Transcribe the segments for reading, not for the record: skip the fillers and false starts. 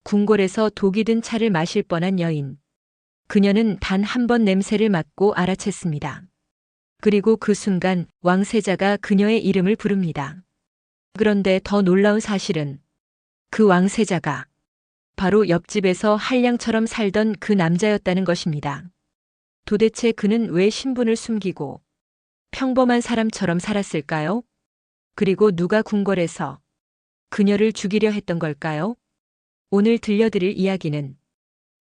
궁궐에서 독이 든 차를 마실 뻔한 여인. 그녀는 단 한 번 냄새를 맡고 알아챘습니다. 그리고 그 순간 왕세자가 그녀의 이름을 부릅니다. 그런데 더 놀라운 사실은 그 왕세자가 바로 옆집에서 한량처럼 살던 그 남자였다는 것입니다. 도대체 그는 왜 신분을 숨기고 평범한 사람처럼 살았을까요? 그리고 누가 궁궐에서 그녀를 죽이려 했던 걸까요? 오늘 들려드릴 이야기는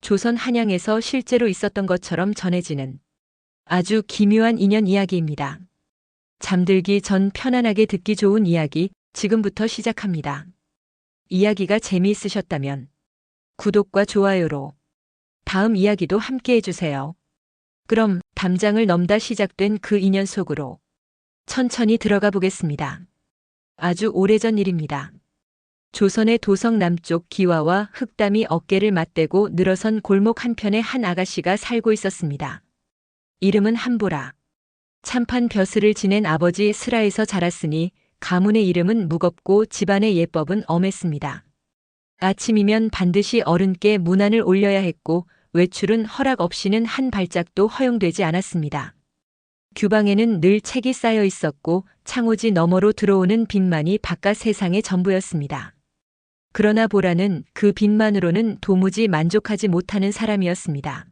조선 한양에서 실제로 있었던 것처럼 전해지는 아주 기묘한 인연 이야기입니다. 잠들기 전 편안하게 듣기 좋은 이야기 지금부터 시작합니다. 이야기가 재미있으셨다면 구독과 좋아요로 다음 이야기도 함께 해주세요. 그럼 담장을 넘다 시작된 그 인연 속으로 천천히 들어가 보겠습니다. 아주 오래전 일입니다. 조선의 도성 남쪽 기와와 흑담이 어깨를 맞대고 늘어선 골목 한편에 한 아가씨가 살고 있었습니다. 이름은 한보라. 참판 벼슬을 지낸 아버지 슬하에서 자랐으니 가문의 이름은 무겁고 집안의 예법은 엄했습니다. 아침이면 반드시 어른께 문안을 올려야 했고 외출은 허락 없이는 한 발짝도 허용되지 않았습니다. 규방에는 늘 책이 쌓여 있었고 창호지 너머로 들어오는 빛만이 바깥 세상의 전부였습니다. 그러나 보라는 그 빛만으로는 도무지 만족하지 못하는 사람이었습니다.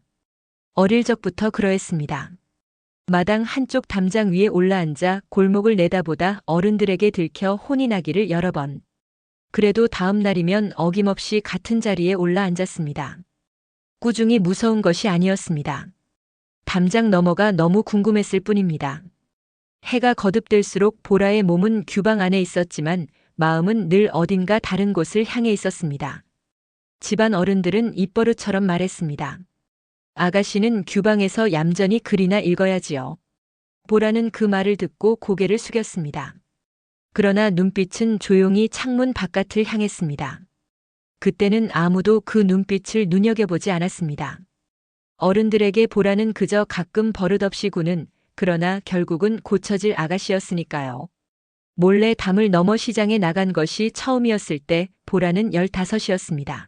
어릴 적부터 그러했습니다. 마당 한쪽 담장 위에 올라앉아 골목을 내다보다 어른들에게 들켜 혼이 나기를 여러 번. 그래도 다음 날이면 어김없이 같은 자리에 올라앉았습니다. 꾸중이 무서운 것이 아니었습니다. 담장 너머가 너무 궁금했을 뿐입니다. 해가 거듭될수록 보라의 몸은 규방 안에 있었지만 마음은 늘 어딘가 다른 곳을 향해 있었습니다. 집안 어른들은 입버릇처럼 말했습니다. 아가씨는 규방에서 얌전히 글이나 읽어야지요. 보라는 그 말을 듣고 고개를 숙였습니다. 그러나 눈빛은 조용히 창문 바깥을 향했습니다. 그때는 아무도 그 눈빛을 눈여겨보지 않았습니다. 어른들에게 보라는 그저 가끔 버릇없이 구는 그러나 결국은 고쳐질 아가씨였으니까요. 몰래 담을 넘어 시장에 나간 것이 처음이었을 때 보라는 15이었습니다.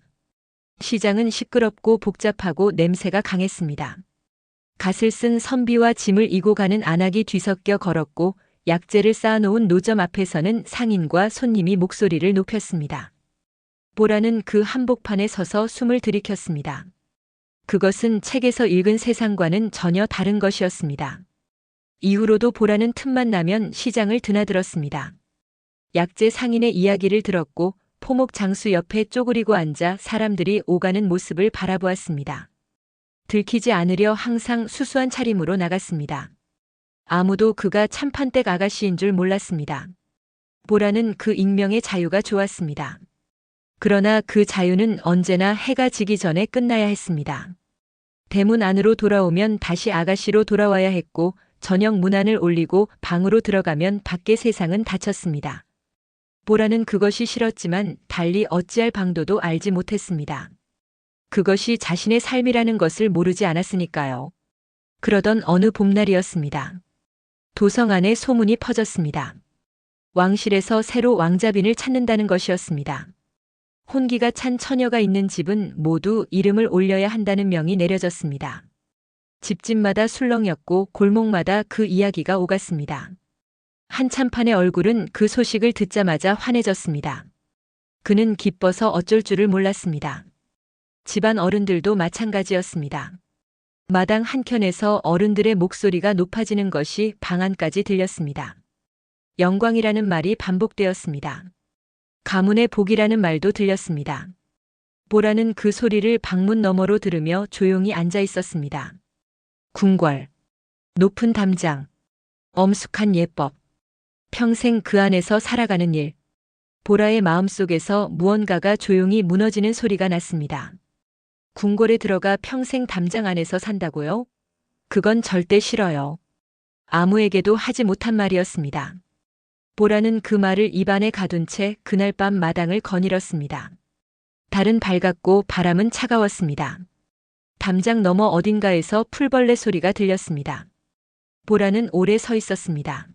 시장은 시끄럽고 복잡하고 냄새가 강했습니다. 갓을 쓴 선비와 짐을 이고 가는 안악이 뒤섞여 걸었고 약재를 쌓아놓은 노점 앞에서는 상인과 손님이 목소리를 높였습니다. 보라는 그 한복판에 서서 숨을 들이켰습니다. 그것은 책에서 읽은 세상과는 전혀 다른 것이었습니다. 이후로도 보라는 틈만 나면 시장을 드나들었습니다. 약재 상인의 이야기를 들었고 포목 장수 옆에 쪼그리고 앉아 사람들이 오가는 모습을 바라보았습니다. 들키지 않으려 항상 수수한 차림으로 나갔습니다. 아무도 그가 참판댁 아가씨인 줄 몰랐습니다. 보라는 그 익명의 자유가 좋았습니다. 그러나 그 자유는 언제나 해가 지기 전에 끝나야 했습니다. 대문 안으로 돌아오면 다시 아가씨로 돌아와야 했고 저녁 문안을 올리고 방으로 들어가면 밖의 세상은 닫혔습니다. 보라는 그것이 싫었지만 달리 어찌할 방도도 알지 못했습니다. 그것이 자신의 삶이라는 것을 모르지 않았으니까요. 그러던 어느 봄날이었습니다. 도성 안에 소문이 퍼졌습니다. 왕실에서 새로 왕자빈을 찾는다는 것이었습니다. 혼기가 찬 처녀가 있는 집은 모두 이름을 올려야 한다는 명이 내려졌습니다. 집집마다 술렁였고 골목마다 그 이야기가 오갔습니다. 한참판의 얼굴은 그 소식을 듣자마자 환해졌습니다. 그는 기뻐서 어쩔 줄을 몰랐습니다. 집안 어른들도 마찬가지였습니다. 마당 한켠에서 어른들의 목소리가 높아지는 것이 방 안까지 들렸습니다. 영광이라는 말이 반복되었습니다. 가문의 복이라는 말도 들렸습니다. 보라는 그 소리를 방문 너머로 들으며 조용히 앉아 있었습니다. 궁궐, 높은 담장, 엄숙한 예법, 평생 그 안에서 살아가는 일. 보라의 마음속에서 무언가가 조용히 무너지는 소리가 났습니다. 궁궐에 들어가 평생 담장 안에서 산다고요? 그건 절대 싫어요. 아무에게도 하지 못한 말이었습니다. 보라는 그 말을 입안에 가둔 채 그날 밤 마당을 거닐었습니다. 달은 밝았고 바람은 차가웠습니다. 담장 너머 어딘가에서 풀벌레 소리가 들렸습니다. 보라는 오래 서 있었습니다.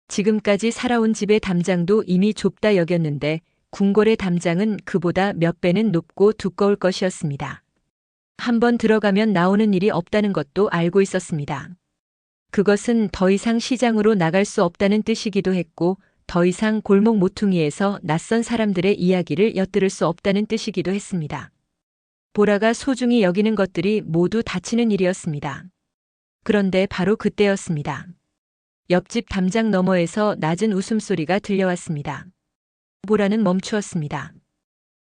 지금까지 살아온 집의 담장도 이미 좁다 여겼는데 궁궐의 담장은 그보다 몇 배는 높고 두꺼울 것이었습니다. 한번 들어가면 나오는 일이 없다는 것도 알고 있었습니다. 그것은 더 이상 시장으로 나갈 수 없다는 뜻이기도 했고, 더 이상 골목 모퉁이에서 낯선 사람들의 이야기를 엿들을 수 없다는 뜻이기도 했습니다. 보라가 소중히 여기는 것들이 모두 닫히는 일이었습니다. 그런데 바로 그때였습니다. 옆집 담장 너머에서 낮은 웃음소리가 들려왔습니다. 보라는 멈추었습니다.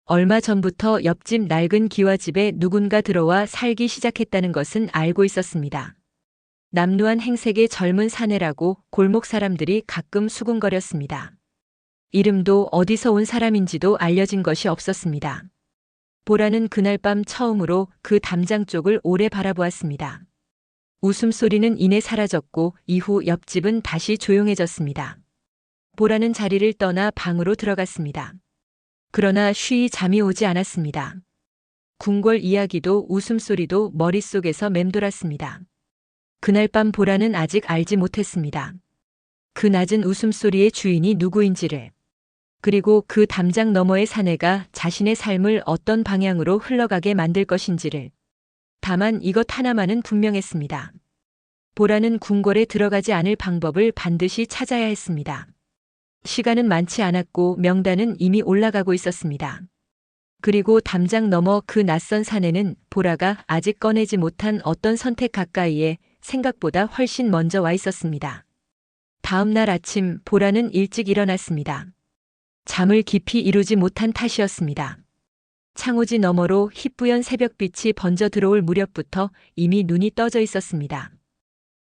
얼마 전부터 옆집 낡은 기와집에 누군가 들어와 살기 시작했다는 것은 알고 있었습니다. 남루한 행색의 젊은 사내라고 골목 사람들이 가끔 수군거렸습니다. 이름도 어디서 온 사람인지도 알려진 것이 없었습니다. 보라는 그날 밤 처음으로 그 담장 쪽을 오래 바라보았습니다. 웃음소리는 이내 사라졌고 이후 옆집은 다시 조용해졌습니다. 보라는 자리를 떠나 방으로 들어갔습니다. 그러나 쉬이 잠이 오지 않았습니다. 궁궐 이야기도 웃음소리도 머릿속에서 맴돌았습니다. 그날 밤 보라는 아직 알지 못했습니다. 그 낮은 웃음소리의 주인이 누구인지를, 그리고 그 담장 너머의 사내가 자신의 삶을 어떤 방향으로 흘러가게 만들 것인지를. 다만 이것 하나만은 분명했습니다. 보라는 궁궐에 들어가지 않을 방법을 반드시 찾아야 했습니다. 시간은 많지 않았고 명단은 이미 올라가고 있었습니다. 그리고 담장 너머 그 낯선 사내는 보라가 아직 꺼내지 못한 어떤 선택 가까이에 생각보다 훨씬 먼저 와 있었습니다. 다음 날 아침 보라는 일찍 일어났습니다. 잠을 깊이 이루지 못한 탓이었습니다. 창호지 너머로 희뿌연 새벽빛이 번져 들어올 무렵부터 이미 눈이 떠져 있었습니다.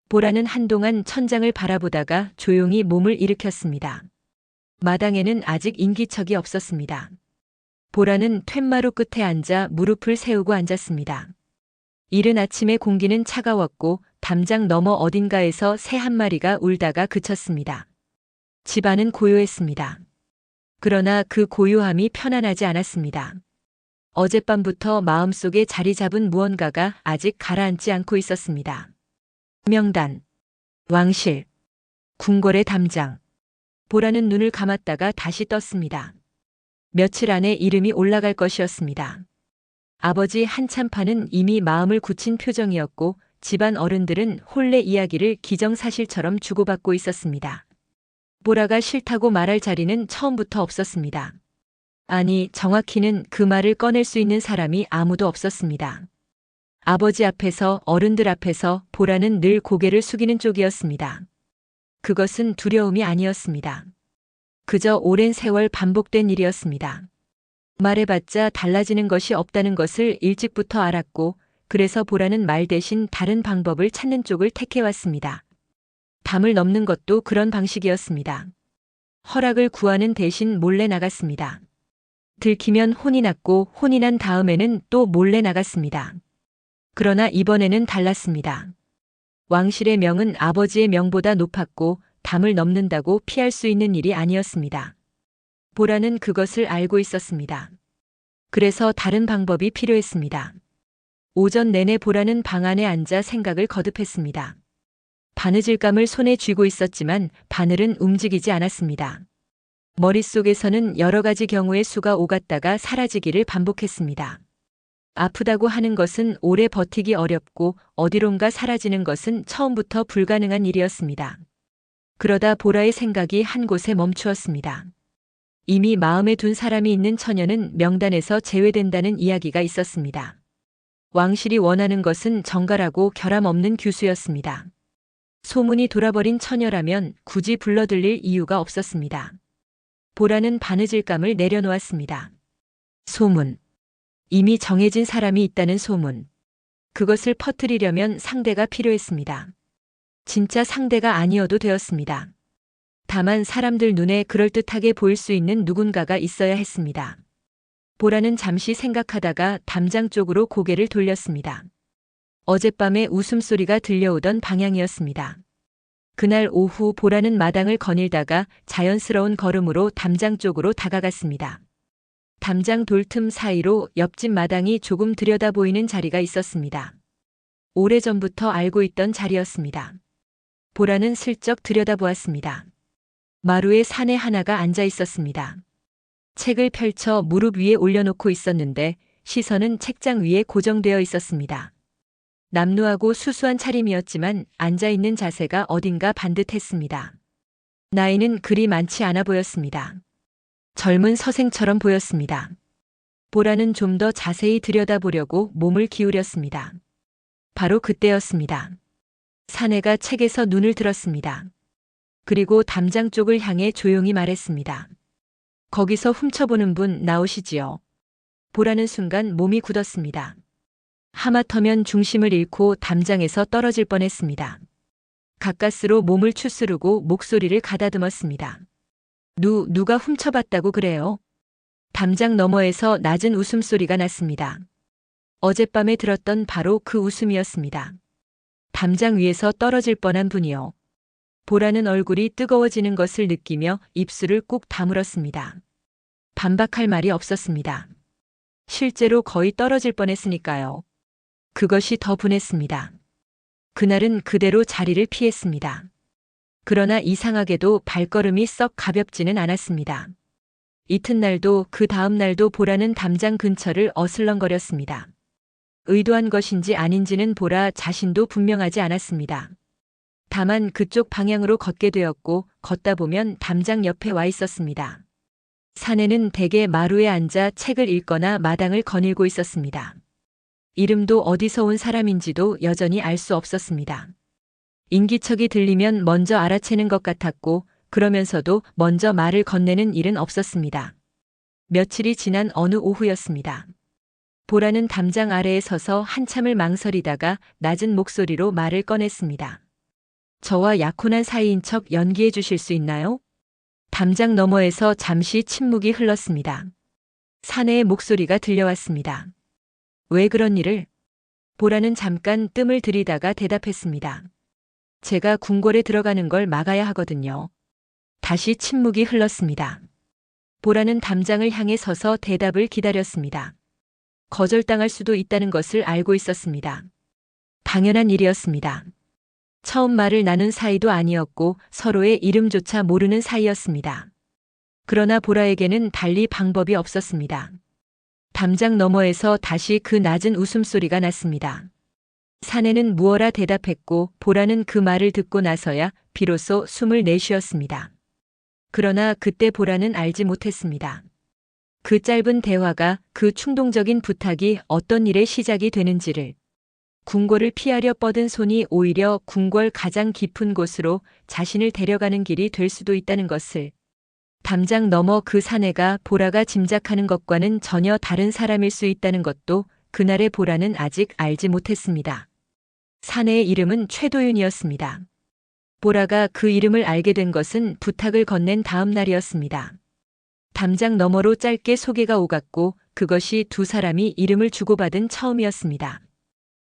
보라는 한동안 천장을 바라보다가 조용히 몸을 일으켰습니다. 마당에는 아직 인기척이 없었습니다. 보라는 툇마루 끝에 앉아 무릎을 세우고 앉았습니다. 이른 아침의 공기는 차가웠고 담장 너머 어딘가에서 새 한 마리가 울다가 그쳤습니다. 집안은 고요했습니다. 그러나 그 고요함이 편안하지 않았습니다. 어젯밤부터 마음속에 자리 잡은 무언가가 아직 가라앉지 않고 있었습니다. 명단, 왕실, 궁궐의 담장. 보라는 눈을 감았다가 다시 떴습니다. 며칠 안에 이름이 올라갈 것이었습니다. 아버지 한참파는 이미 마음을 굳힌 표정이었고 집안 어른들은 혼례 이야기를 기정사실처럼 주고받고 있었습니다. 보라가 싫다고 말할 자리는 처음부터 없었습니다. 아니, 정확히는 그 말을 꺼낼 수 있는 사람이 아무도 없었습니다. 아버지 앞에서, 어른들 앞에서 보라는 늘 고개를 숙이는 쪽이었습니다. 그것은 두려움이 아니었습니다. 그저 오랜 세월 반복된 일이었습니다. 말해봤자 달라지는 것이 없다는 것을 일찍부터 알았고, 그래서 보라는 말 대신 다른 방법을 찾는 쪽을 택해왔습니다. 담을 넘는 것도 그런 방식이었습니다. 허락을 구하는 대신 몰래 나갔습니다. 들키면 혼이 났고 혼이 난 다음에는 또 몰래 나갔습니다. 그러나 이번에는 달랐습니다. 왕실의 명은 아버지의 명보다 높았고 담을 넘는다고 피할 수 있는 일이 아니었습니다. 보라는 그것을 알고 있었습니다. 그래서 다른 방법이 필요했습니다. 오전 내내 보라는 방 안에 앉아 생각을 거듭했습니다. 바느질감을 손에 쥐고 있었지만 바늘은 움직이지 않았습니다. 머릿속에서는 여러 가지 경우의 수가 오갔다가 사라지기를 반복했습니다. 아프다고 하는 것은 오래 버티기 어렵고 어디론가 사라지는 것은 처음부터 불가능한 일이었습니다. 그러다 보라의 생각이 한 곳에 멈추었습니다. 이미 마음에 둔 사람이 있는 처녀는 명단에서 제외된다는 이야기가 있었습니다. 왕실이 원하는 것은 정갈하고 결함 없는 규수였습니다. 소문이 돌아버린 처녀라면 굳이 불러들일 이유가 없었습니다. 보라는 바느질감을 내려놓았습니다. 소문. 이미 정해진 사람이 있다는 소문. 그것을 퍼뜨리려면 상대가 필요했습니다. 진짜 상대가 아니어도 되었습니다. 다만 사람들 눈에 그럴듯하게 보일 수 있는 누군가가 있어야 했습니다. 보라는 잠시 생각하다가 담장 쪽으로 고개를 돌렸습니다. 어젯밤에 웃음소리가 들려오던 방향이었습니다. 그날 오후 보라는 마당을 거닐다가 자연스러운 걸음으로 담장 쪽으로 다가갔습니다. 담장 돌틈 사이로 옆집 마당이 조금 들여다 보이는 자리가 있었습니다. 오래전부터 알고 있던 자리였습니다. 보라는 슬쩍 들여다보았습니다. 마루에 사내 하나가 앉아 있었습니다. 책을 펼쳐 무릎 위에 올려놓고 있었는데 시선은 책장 위에 고정되어 있었습니다. 남루하고 수수한 차림이었지만 앉아있는 자세가 어딘가 반듯했습니다. 나이는 그리 많지 않아 보였습니다. 젊은 서생처럼 보였습니다. 보라는 좀 더 자세히 들여다보려고 몸을 기울였습니다. 바로 그때였습니다. 사내가 책에서 눈을 들었습니다. 그리고 담장 쪽을 향해 조용히 말했습니다. 거기서 훔쳐보는 분 나오시지요. 보라는 순간 몸이 굳었습니다. 하마터면 중심을 잃고 담장에서 떨어질 뻔했습니다. 가까스로 몸을 추스르고 목소리를 가다듬었습니다. 누가 훔쳐봤다고 그래요? 담장 너머에서 낮은 웃음소리가 났습니다. 어젯밤에 들었던 바로 그 웃음이었습니다. 담장 위에서 떨어질 뻔한 분이요. 보라는 얼굴이 뜨거워지는 것을 느끼며 입술을 꾹 다물었습니다. 반박할 말이 없었습니다. 실제로 거의 떨어질 뻔했으니까요. 그것이 더 분했습니다. 그날은 그대로 자리를 피했습니다. 그러나 이상하게도 발걸음이 썩 가볍지는 않았습니다. 이튿날도 그 다음 날도 보라는 담장 근처를 어슬렁거렸습니다. 의도한 것인지 아닌지는 보라 자신도 분명하지 않았습니다. 다만 그쪽 방향으로 걷게 되었고 걷다 보면 담장 옆에 와 있었습니다. 사내는 대개 마루에 앉아 책을 읽거나 마당을 거닐고 있었습니다. 이름도 어디서 온 사람인지도 여전히 알 수 없었습니다. 인기척이 들리면 먼저 알아채는 것 같았고 그러면서도 먼저 말을 건네는 일은 없었습니다. 며칠이 지난 어느 오후였습니다. 보라는 담장 아래에 서서 한참을 망설이다가 낮은 목소리로 말을 꺼냈습니다. 저와 약혼한 사이인 척 연기해 주실 수 있나요? 담장 너머에서 잠시 침묵이 흘렀습니다. 사내의 목소리가 들려왔습니다. 왜 그런 일을? 보라는 잠깐 뜸을 들이다가 대답했습니다. 제가 궁궐에 들어가는 걸 막아야 하거든요. 다시 침묵이 흘렀습니다. 보라는 담장을 향해 서서 대답을 기다렸습니다. 거절당할 수도 있다는 것을 알고 있었습니다. 당연한 일이었습니다. 처음 말을 나눈 사이도 아니었고 서로의 이름조차 모르는 사이였습니다. 그러나 보라에게는 달리 방법이 없었습니다. 담장 너머에서 다시 그 낮은 웃음소리가 났습니다. 사내는 무어라 대답했고 보라는 그 말을 듣고 나서야 비로소 숨을 내쉬었습니다. 그러나 그때 보라는 알지 못했습니다. 그 짧은 대화가, 그 충동적인 부탁이 어떤 일의 시작이 되는지를. 궁궐을 피하려 뻗은 손이 오히려 궁궐 가장 깊은 곳으로 자신을 데려가는 길이 될 수도 있다는 것을. 담장 너머 그 사내가 보라가 짐작하는 것과는 전혀 다른 사람일 수 있다는 것도 그날의 보라는 아직 알지 못했습니다. 사내의 이름은 최도윤이었습니다. 보라가 그 이름을 알게 된 것은 부탁을 건넨 다음 날이었습니다. 담장 너머로 짧게 소개가 오갔고 그것이 두 사람이 이름을 주고받은 처음이었습니다.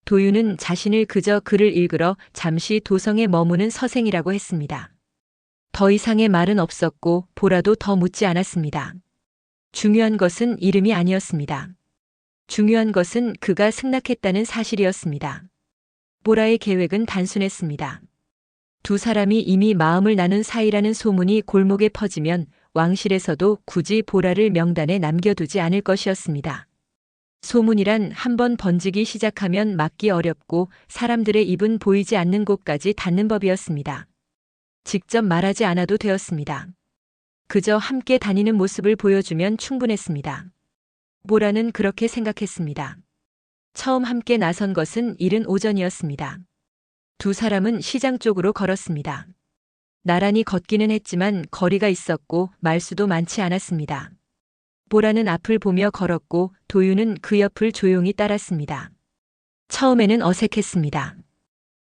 도윤은 자신을 그저 글을 읽으러 잠시 도성에 머무는 서생이라고 했습니다. 더 이상의 말은 없었고 보라도 더 묻지 않았습니다. 중요한 것은 이름이 아니었습니다. 중요한 것은 그가 승낙했다는 사실이었습니다. 보라의 계획은 단순했습니다. 두 사람이 이미 마음을 나눈 사이라는 소문이 골목에 퍼지면 왕실에서도 굳이 보라를 명단에 남겨두지 않을 것이었습니다. 소문이란 한번 번지기 시작하면 막기 어렵고 사람들의 입은 보이지 않는 곳까지 닿는 법이었습니다. 직접 말하지 않아도 되었습니다. 그저 함께 다니는 모습을 보여주면 충분했습니다. 보라는 그렇게 생각했습니다. 처음 함께 나선 것은 이른 오전이었습니다. 두 사람은 시장 쪽으로 걸었습니다. 나란히 걷기는 했지만 거리가 있었고 말수도 많지 않았습니다. 보라는 앞을 보며 걸었고 도윤은 그 옆을 조용히 따랐습니다. 처음에는 어색했습니다.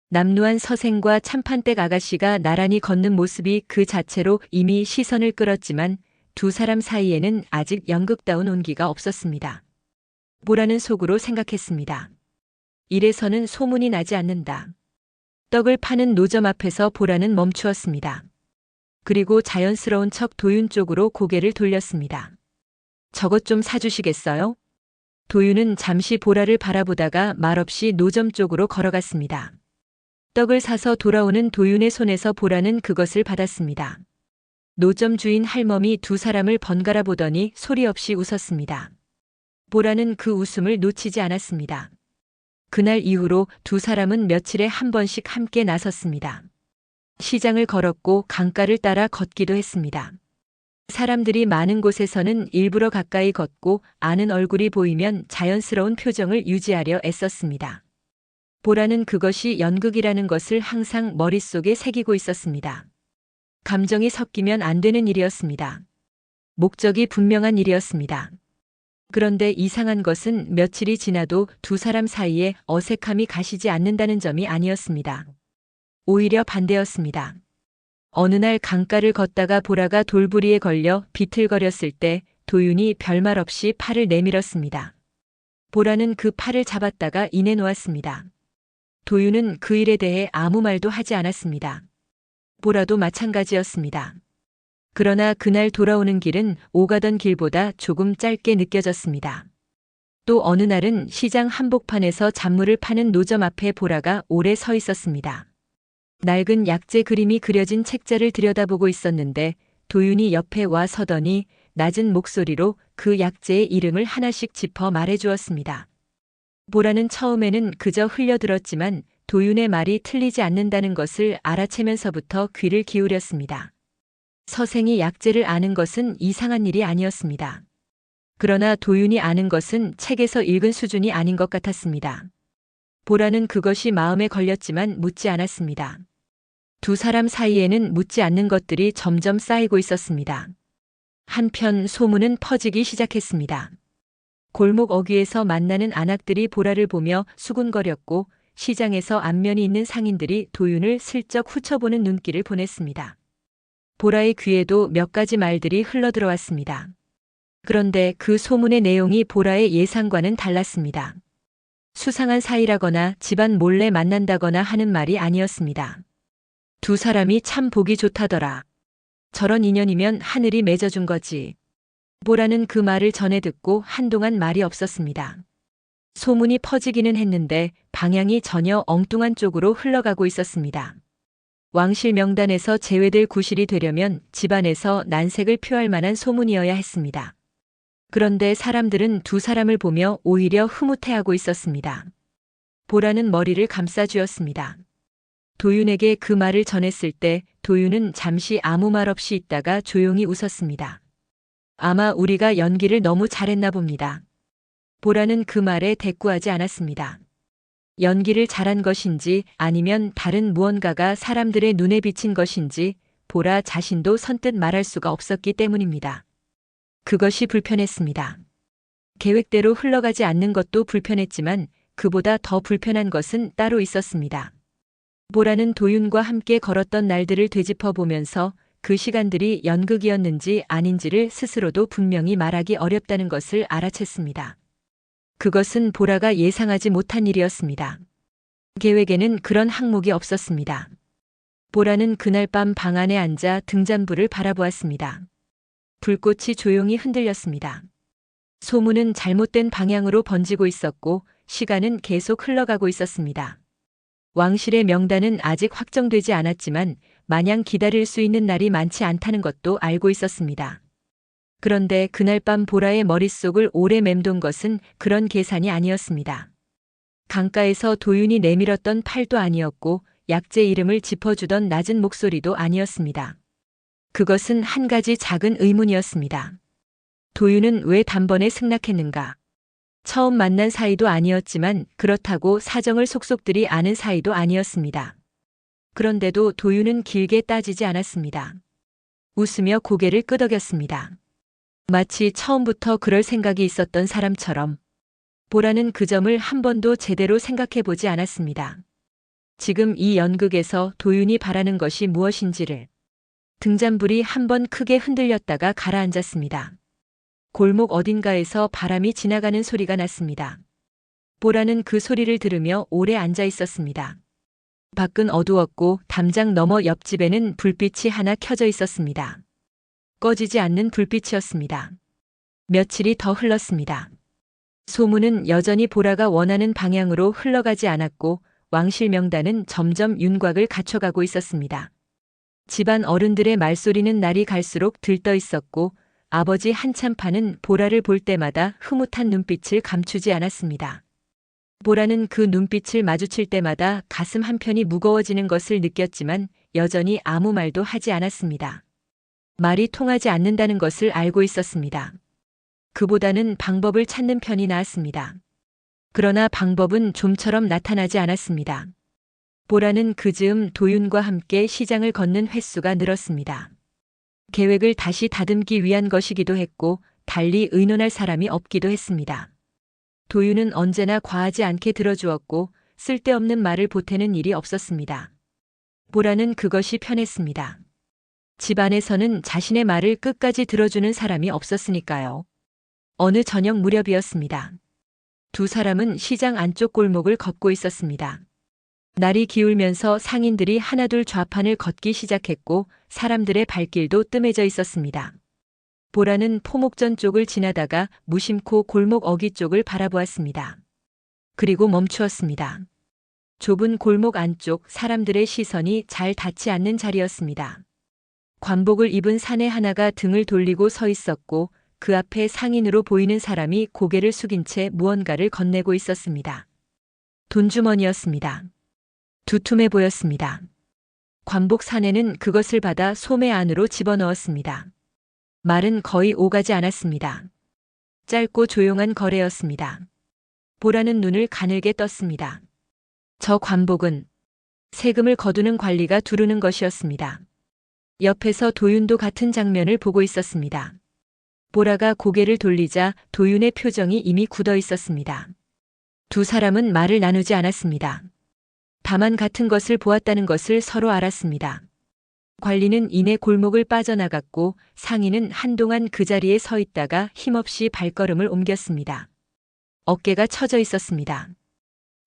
남루한 서생과 참판댁 아가씨가 나란히 걷는 모습이 그 자체로 이미 시선을 끌었지만 두 사람 사이에는 아직 연극다운 온기가 없었습니다. 보라는 속으로 생각했습니다. 이래서는 소문이 나지 않는다. 떡을 파는 노점 앞에서 보라는 멈추었습니다. 그리고 자연스러운 척 도윤 쪽으로 고개를 돌렸습니다. 저것 좀 사주시겠어요? 도윤은 잠시 보라를 바라보다가 말없이 노점 쪽으로 걸어갔습니다. 떡을 사서 돌아오는 도윤의 손에서 보라는 그것을 받았습니다. 노점 주인 할멈이 두 사람을 번갈아 보더니 소리 없이 웃었습니다. 보라는 그 웃음을 놓치지 않았습니다. 그날 이후로 두 사람은 며칠에 한 번씩 함께 나섰습니다. 시장을 걸었고 강가를 따라 걷기도 했습니다. 사람들이 많은 곳에서는 일부러 가까이 걷고 아는 얼굴이 보이면 자연스러운 표정을 유지하려 애썼습니다. 보라는 그것이 연극이라는 것을 항상 머릿속에 새기고 있었습니다. 감정이 섞이면 안 되는 일이었습니다. 목적이 분명한 일이었습니다. 그런데 이상한 것은 며칠이 지나도 두 사람 사이에 어색함이 가시지 않는다는 점이 아니었습니다. 오히려 반대였습니다. 어느 날 강가를 걷다가 보라가 돌부리에 걸려 비틀거렸을 때 도윤이 별말 없이 팔을 내밀었습니다. 보라는 그 팔을 잡았다가 인해 놓았습니다. 도윤은 그 일에 대해 아무 말도 하지 않았습니다. 보라도 마찬가지였습니다. 그러나 그날 돌아오는 길은 오가던 길보다 조금 짧게 느껴졌습니다. 또 어느 날은 시장 한복판에서 잡물을 파는 노점 앞에 보라가 오래 서 있었습니다. 낡은 약재 그림이 그려진 책자를 들여다보고 있었는데 도윤이 옆에 와 서더니 낮은 목소리로 그 약재의 이름을 하나씩 짚어 말해주었습니다. 보라는 처음에는 그저 흘려들었지만 도윤의 말이 틀리지 않는다는 것을 알아채면서부터 귀를 기울였습니다. 서생이 약재를 아는 것은 이상한 일이 아니었습니다. 그러나 도윤이 아는 것은 책에서 읽은 수준이 아닌 것 같았습니다. 보라는 그것이 마음에 걸렸지만 묻지 않았습니다. 두 사람 사이에는 묻지 않는 것들이 점점 쌓이고 있었습니다. 한편 소문은 퍼지기 시작했습니다. 골목 어귀에서 만나는 안악들이 보라를 보며 수군거렸고 시장에서 안면이 있는 상인들이 도윤을 슬쩍 훑어보는 눈길을 보냈습니다. 보라의 귀에도 몇 가지 말들이 흘러들어왔습니다. 그런데 그 소문의 내용이 보라의 예상과는 달랐습니다. 수상한 사이라거나 집안 몰래 만난다거나 하는 말이 아니었습니다. 두 사람이 참 보기 좋다더라. 저런 인연이면 하늘이 맺어준 거지. 보라는 그 말을 전해 듣고 한동안 말이 없었습니다. 소문이 퍼지기는 했는데 방향이 전혀 엉뚱한 쪽으로 흘러가고 있었습니다. 왕실 명단에서 제외될 구실이 되려면 집안에서 난색을 표할 만한 소문이어야 했습니다. 그런데 사람들은 두 사람을 보며 오히려 흐뭇해하고 있었습니다. 보라는 머리를 감싸쥐었습니다. 도윤에게 그 말을 전했을 때 도윤은 잠시 아무 말 없이 있다가 조용히 웃었습니다. 아마 우리가 연기를 너무 잘했나 봅니다. 보라는 그 말에 대꾸하지 않았습니다. 연기를 잘한 것인지 아니면 다른 무언가가 사람들의 눈에 비친 것인지 보라 자신도 선뜻 말할 수가 없었기 때문입니다. 그것이 불편했습니다. 계획대로 흘러가지 않는 것도 불편했지만 그보다 더 불편한 것은 따로 있었습니다. 보라는 도윤과 함께 걸었던 날들을 되짚어 보면서 그 시간들이 연극이었는지 아닌지를 스스로도 분명히 말하기 어렵다는 것을 알아챘습니다. 그것은 보라가 예상하지 못한 일이었습니다. 계획에는 그런 항목이 없었습니다. 보라는 그날 밤 방 안에 앉아 등잔불을 바라보았습니다. 불꽃이 조용히 흔들렸습니다. 소문은 잘못된 방향으로 번지고 있었고 시간은 계속 흘러가고 있었습니다. 왕실의 명단은 아직 확정되지 않았지만 마냥 기다릴 수 있는 날이 많지 않다는 것도 알고 있었습니다. 그런데 그날 밤 보라의 머릿속을 오래 맴돈 것은 그런 계산이 아니었습니다. 강가에서 도윤이 내밀었던 팔도 아니었고 약재 이름을 짚어주던 낮은 목소리도 아니었습니다. 그것은 한 가지 작은 의문이었습니다. 도윤은 왜 단번에 승낙했는가? 처음 만난 사이도 아니었지만 그렇다고 사정을 속속들이 아는 사이도 아니었습니다. 그런데도 도윤은 길게 따지지 않았습니다. 웃으며 고개를 끄덕였습니다. 마치 처음부터 그럴 생각이 있었던 사람처럼. 보라는 그 점을 한 번도 제대로 생각해 보지 않았습니다. 지금 이 연극에서 도윤이 바라는 것이 무엇인지를. 등잔불이 한 번 크게 흔들렸다가 가라앉았습니다. 골목 어딘가에서 바람이 지나가는 소리가 났습니다. 보라는 그 소리를 들으며 오래 앉아 있었습니다. 밖은 어두웠고 담장 너머 옆집에는 불빛이 하나 켜져 있었습니다. 꺼지지 않는 불빛이었습니다. 며칠이 더 흘렀습니다. 소문은 여전히 보라가 원하는 방향으로 흘러가지 않았고 왕실 명단은 점점 윤곽을 갖춰가고 있었습니다. 집안 어른들의 말소리는 날이 갈수록 들떠 있었고 아버지 한참파는 보라를 볼 때마다 흐뭇한 눈빛을 감추지 않았습니다. 보라는 그 눈빛을 마주칠 때마다 가슴 한편이 무거워지는 것을 느꼈지만 여전히 아무 말도 하지 않았습니다. 말이 통하지 않는다는 것을 알고 있었습니다. 그보다는 방법을 찾는 편이 나았습니다. 그러나 방법은 좀처럼 나타나지 않았습니다. 보라는 그 즈음 도윤과 함께 시장을 걷는 횟수가 늘었습니다. 계획을 다시 다듬기 위한 것이기도 했고 달리 의논할 사람이 없기도 했습니다. 도윤은 언제나 과하지 않게 들어주었고 쓸데없는 말을 보태는 일이 없었습니다. 보라는 그것이 편했습니다. 집안에서는 자신의 말을 끝까지 들어주는 사람이 없었으니까요. 어느 저녁 무렵이었습니다. 두 사람은 시장 안쪽 골목을 걷고 있었습니다. 날이 기울면서 상인들이 하나둘 좌판을 걷기 시작했고 사람들의 발길도 뜸해져 있었습니다. 보라는 포목전 쪽을 지나다가 무심코 골목 어귀 쪽을 바라보았습니다. 그리고 멈추었습니다. 좁은 골목 안쪽 사람들의 시선이 잘 닿지 않는 자리였습니다. 관복을 입은 사내 하나가 등을 돌리고 서 있었고 그 앞에 상인으로 보이는 사람이 고개를 숙인 채 무언가를 건네고 있었습니다. 돈주머니였습니다. 두툼해 보였습니다. 관복 사내는 그것을 받아 소매 안으로 집어넣었습니다. 말은 거의 오가지 않았습니다. 짧고 조용한 거래였습니다. 보라는 눈을 가늘게 떴습니다. 저 관복은 세금을 거두는 관리가 두르는 것이었습니다. 옆에서 도윤도 같은 장면을 보고 있었습니다. 보라가 고개를 돌리자 도윤의 표정이 이미 굳어 있었습니다. 두 사람은 말을 나누지 않았습니다. 다만 같은 것을 보았다는 것을 서로 알았습니다. 관리는 이내 골목을 빠져나갔고 상인은 한동안 그 자리에 서 있다가 힘없이 발걸음을 옮겼습니다. 어깨가 처져 있었습니다.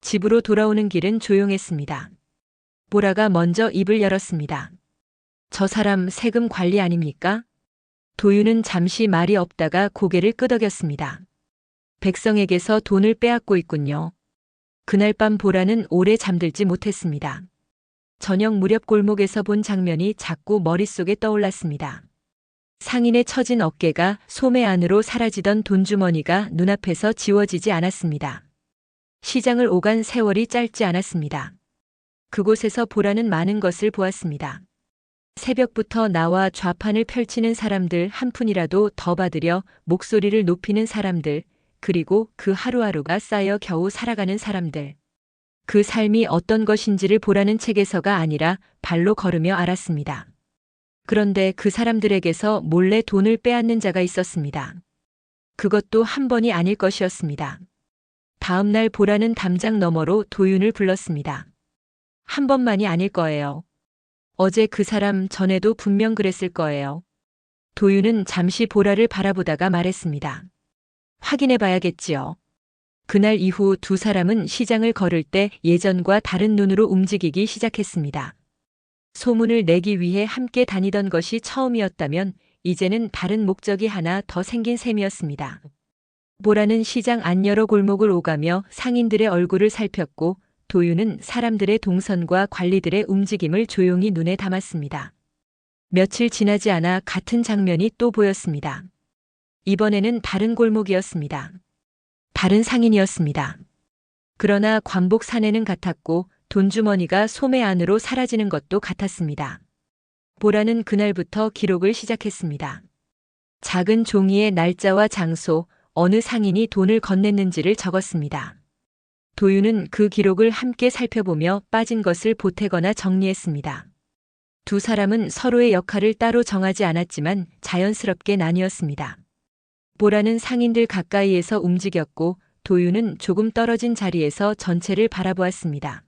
집으로 돌아오는 길은 조용했습니다. 보라가 먼저 입을 열었습니다. 저 사람 세금 관리 아닙니까? 도윤은 잠시 말이 없다가 고개를 끄덕였습니다. 백성에게서 돈을 빼앗고 있군요. 그날 밤 보라는 오래 잠들지 못했습니다. 저녁 무렵 골목에서 본 장면이 자꾸 머릿속에 떠올랐습니다. 상인의 처진 어깨가 소매 안으로 사라지던 돈주머니가 눈앞에서 지워지지 않았습니다. 시장을 오간 세월이 짧지 않았습니다. 그곳에서 보라는 많은 것을 보았습니다. 새벽부터 나와 좌판을 펼치는 사람들 한 푼이라도 더 받으려 목소리를 높이는 사람들, 그리고 그 하루하루가 쌓여 겨우 살아가는 사람들. 그 삶이 어떤 것인지를 보라는 책에서가 아니라 발로 걸으며 알았습니다. 그런데 그 사람들에게서 몰래 돈을 빼앗는 자가 있었습니다. 그것도 한 번이 아닐 것이었습니다. 다음 날 보라는 담장 너머로 도윤을 불렀습니다. 한 번만이 아닐 거예요. 어제 그 사람 전에도 분명 그랬을 거예요. 도윤은 잠시 보라를 바라보다가 말했습니다. 확인해 봐야겠지요. 그날 이후 두 사람은 시장을 걸을 때 예전과 다른 눈으로 움직이기 시작했습니다. 소문을 내기 위해 함께 다니던 것이 처음이었다면 이제는 다른 목적이 하나 더 생긴 셈이었습니다. 보라는 시장 안 여러 골목을 오가며 상인들의 얼굴을 살폈고 도윤은 사람들의 동선과 관리들의 움직임을 조용히 눈에 담았습니다. 며칠 지나지 않아 같은 장면이 또 보였습니다. 이번에는 다른 골목이었습니다. 다른 상인이었습니다. 그러나 관복 사내는 같았고 돈주머니가 소매 안으로 사라지는 것도 같았습니다. 보라는 그날부터 기록을 시작했습니다. 작은 종이에 날짜와 장소, 어느 상인이 돈을 건넸는지를 적었습니다. 도윤은 그 기록을 함께 살펴보며 빠진 것을 보태거나 정리했습니다. 두 사람은 서로의 역할을 따로 정하지 않았지만 자연스럽게 나뉘었습니다. 보라는 상인들 가까이에서 움직였고 도윤은 조금 떨어진 자리에서 전체를 바라보았습니다.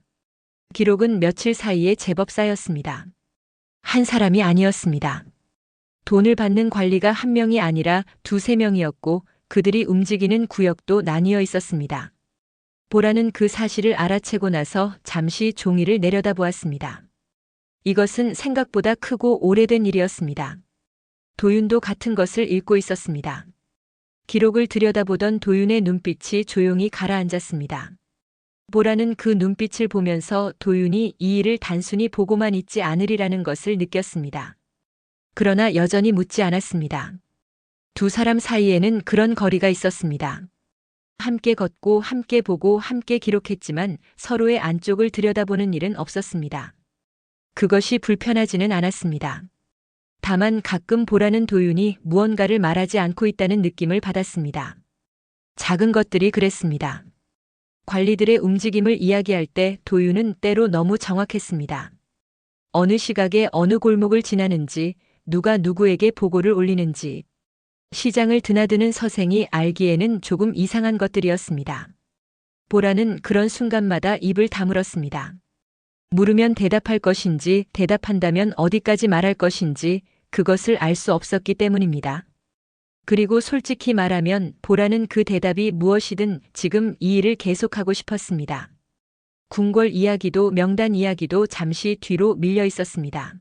기록은 며칠 사이에 제법 쌓였습니다. 한 사람이 아니었습니다. 돈을 받는 관리가 한 명이 아니라 두세 명이었고 그들이 움직이는 구역도 나뉘어 있었습니다. 보라는 그 사실을 알아채고 나서 잠시 종이를 내려다보았습니다. 이것은 생각보다 크고 오래된 일이었습니다. 도윤도 같은 것을 읽고 있었습니다. 기록을 들여다보던 도윤의 눈빛이 조용히 가라앉았습니다. 보라는 그 눈빛을 보면서 도윤이 이 일을 단순히 보고만 있지 않으리라는 것을 느꼈습니다. 그러나 여전히 묻지 않았습니다. 두 사람 사이에는 그런 거리가 있었습니다. 함께 걷고 함께 보고 함께 기록했지만 서로의 안쪽을 들여다보는 일은 없었습니다. 그것이 불편하지는 않았습니다. 다만 가끔 보라는 도윤이 무언가를 말하지 않고 있다는 느낌을 받았습니다. 작은 것들이 그랬습니다. 관리들의 움직임을 이야기할 때 도윤은 때로 너무 정확했습니다. 어느 시각에 어느 골목을 지나는지, 누가 누구에게 보고를 올리는지, 시장을 드나드는 서생이 알기에는 조금 이상한 것들이었습니다. 보라는 그런 순간마다 입을 다물었습니다. 물으면 대답할 것인지, 대답한다면 어디까지 말할 것인지, 그것을 알 수 없었기 때문입니다. 그리고 솔직히 말하면 보라는 그 대답이 무엇이든 지금 이 일을 계속하고 싶었습니다. 궁궐 이야기도 명단 이야기도 잠시 뒤로 밀려 있었습니다.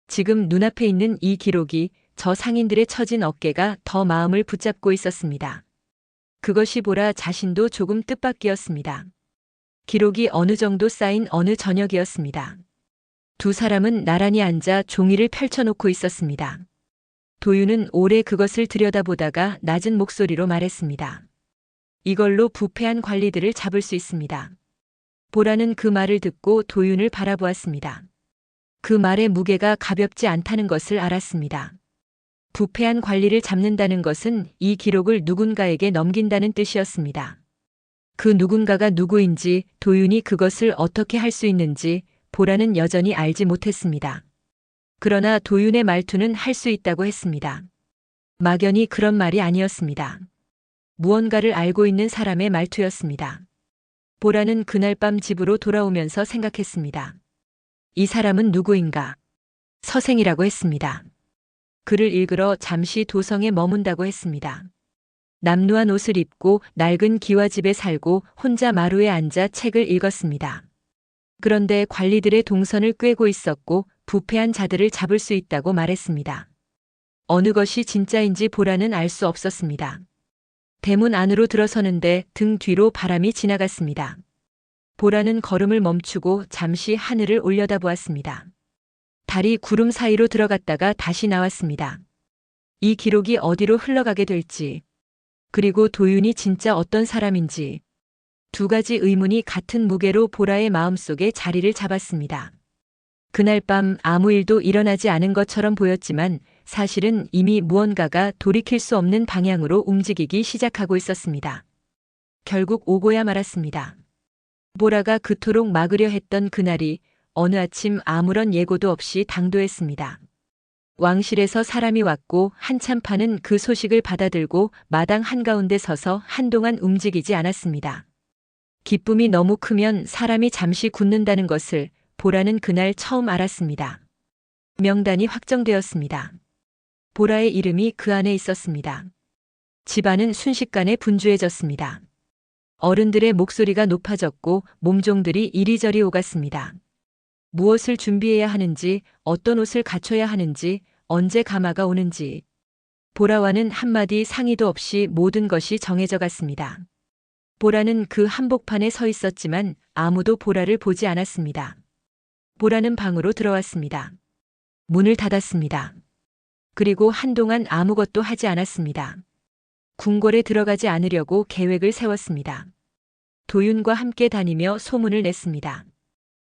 지금 눈앞에 있는 이 기록이 저 상인들의 처진 어깨가 더 마음을 붙잡고 있었습니다. 그것이 보라 자신도 조금 뜻밖이었습니다. 기록이 어느 정도 쌓인 어느 저녁이었습니다. 두 사람은 나란히 앉아 종이를 펼쳐놓고 있었습니다. 도윤은 오래 그것을 들여다보다가 낮은 목소리로 말했습니다. 이걸로 부패한 관리들을 잡을 수 있습니다. 보라는 그 말을 듣고 도윤을 바라보았습니다. 그 말의 무게가 가볍지 않다는 것을 알았습니다. 부패한 관리를 잡는다는 것은 이 기록을 누군가에게 넘긴다는 뜻이었습니다. 그 누군가가 누구인지, 도윤이 그것을 어떻게 할 수 있는지 보라는 여전히 알지 못했습니다. 그러나 도윤의 말투는 할 수 있다고 했습니다. 막연히 그런 말이 아니었습니다. 무언가를 알고 있는 사람의 말투였습니다. 보라는 그날 밤 집으로 돌아오면서 생각했습니다. 이 사람은 누구인가? 서생이라고 했습니다. 글을 읽으러 잠시 도성에 머문다고 했습니다. 남루한 옷을 입고 낡은 기와집에 살고 혼자 마루에 앉아 책을 읽었습니다. 그런데 관리들의 동선을 꿰고 있었고 부패한 자들을 잡을 수 있다고 말했습니다. 어느 것이 진짜인지 보라는 알 수 없었습니다. 대문 안으로 들어서는데 등 뒤로 바람이 지나갔습니다. 보라는 걸음을 멈추고 잠시 하늘을 올려다보았습니다. 달이 구름 사이로 들어갔다가 다시 나왔습니다. 이 기록이 어디로 흘러가게 될지, 그리고 도윤이 진짜 어떤 사람인지, 두 가지 의문이 같은 무게로 보라의 마음속에 자리를 잡았습니다. 그날 밤 아무 일도 일어나지 않은 것처럼 보였지만 사실은 이미 무언가가 돌이킬 수 없는 방향으로 움직이기 시작하고 있었습니다. 결국 오고야 말았습니다. 보라가 그토록 막으려 했던 그날이 어느 아침 아무런 예고도 없이 당도했습니다. 왕실에서 사람이 왔고 한참파는 그 소식을 받아들고 마당 한가운데 서서 한동안 움직이지 않았습니다. 기쁨이 너무 크면 사람이 잠시 굳는다는 것을 보라는 그날 처음 알았습니다. 명단이 확정되었습니다. 보라의 이름이 그 안에 있었습니다. 집안은 순식간에 분주해졌습니다. 어른들의 목소리가 높아졌고 몸종들이 이리저리 오갔습니다. 무엇을 준비해야 하는지, 어떤 옷을 갖춰야 하는지, 언제 가마가 오는지. 보라와는 한마디 상의도 없이 모든 것이 정해져 갔습니다. 보라는 그 한복판에 서 있었지만 아무도 보라를 보지 않았습니다. 보라는 방으로 들어왔습니다. 문을 닫았습니다. 그리고 한동안 아무것도 하지 않았습니다. 궁궐에 들어가지 않으려고 계획을 세웠습니다. 도윤과 함께 다니며 소문을 냈습니다.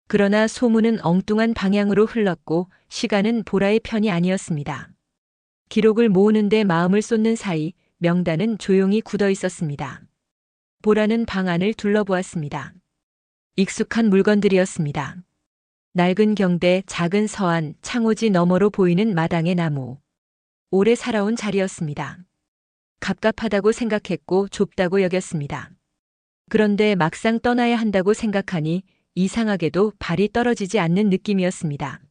그러나 소문은 엉뚱한 방향으로 흘렀고 시간은 보라의 편이 아니었습니다. 기록을 모으는데 마음을 쏟는 사이 명단은 조용히 굳어 있었습니다. 보라는 방 안을 둘러보았습니다. 익숙한 물건들이었습니다. 낡은 경대, 작은 서안, 창호지 너머로 보이는 마당의 나무. 오래 살아온 자리였습니다. 갑갑하다고 생각했고 좁다고 여겼습니다. 그런데 막상 떠나야 한다고 생각하니 이상하게도 발이 떨어지지 않는 느낌이었습니다.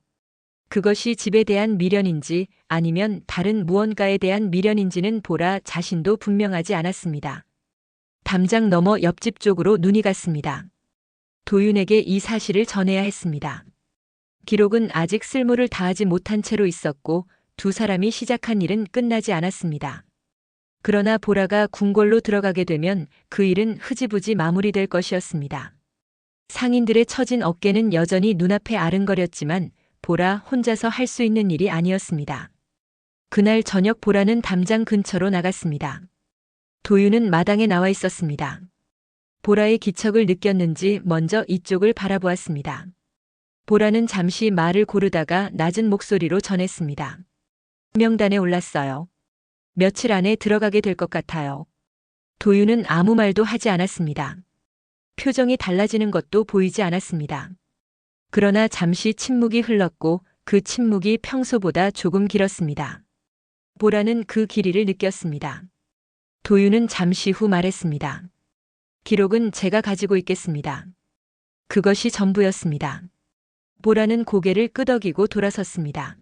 그것이 집에 대한 미련인지 아니면 다른 무언가에 대한 미련인지는 보라 자신도 분명하지 않았습니다. 담장 너머 옆집 쪽으로 눈이 갔습니다. 도윤에게 이 사실을 전해야 했습니다. 기록은 아직 쓸모를 다하지 못한 채로 있었고 두 사람이 시작한 일은 끝나지 않았습니다. 그러나 보라가 궁궐로 들어가게 되면 그 일은 흐지부지 마무리될 것이었습니다. 상인들의 처진 어깨는 여전히 눈앞에 아른거렸지만 보라 혼자서 할 수 있는 일이 아니었습니다. 그날 저녁 보라는 담장 근처로 나갔습니다. 도윤은 마당에 나와 있었습니다. 보라의 기척을 느꼈는지 먼저 이쪽을 바라보았습니다. 보라는 잠시 말을 고르다가 낮은 목소리로 전했습니다. 명단에 올랐어요. 며칠 안에 들어가게 될 것 같아요. 도윤은 아무 말도 하지 않았습니다. 표정이 달라지는 것도 보이지 않았습니다. 그러나 잠시 침묵이 흘렀고 그 침묵이 평소보다 조금 길었습니다. 보라는 그 길이를 느꼈습니다. 도윤은 잠시 후 말했습니다. 기록은 제가 가지고 있겠습니다. 그것이 전부였습니다. 보라는 고개를 끄덕이고 돌아섰습니다.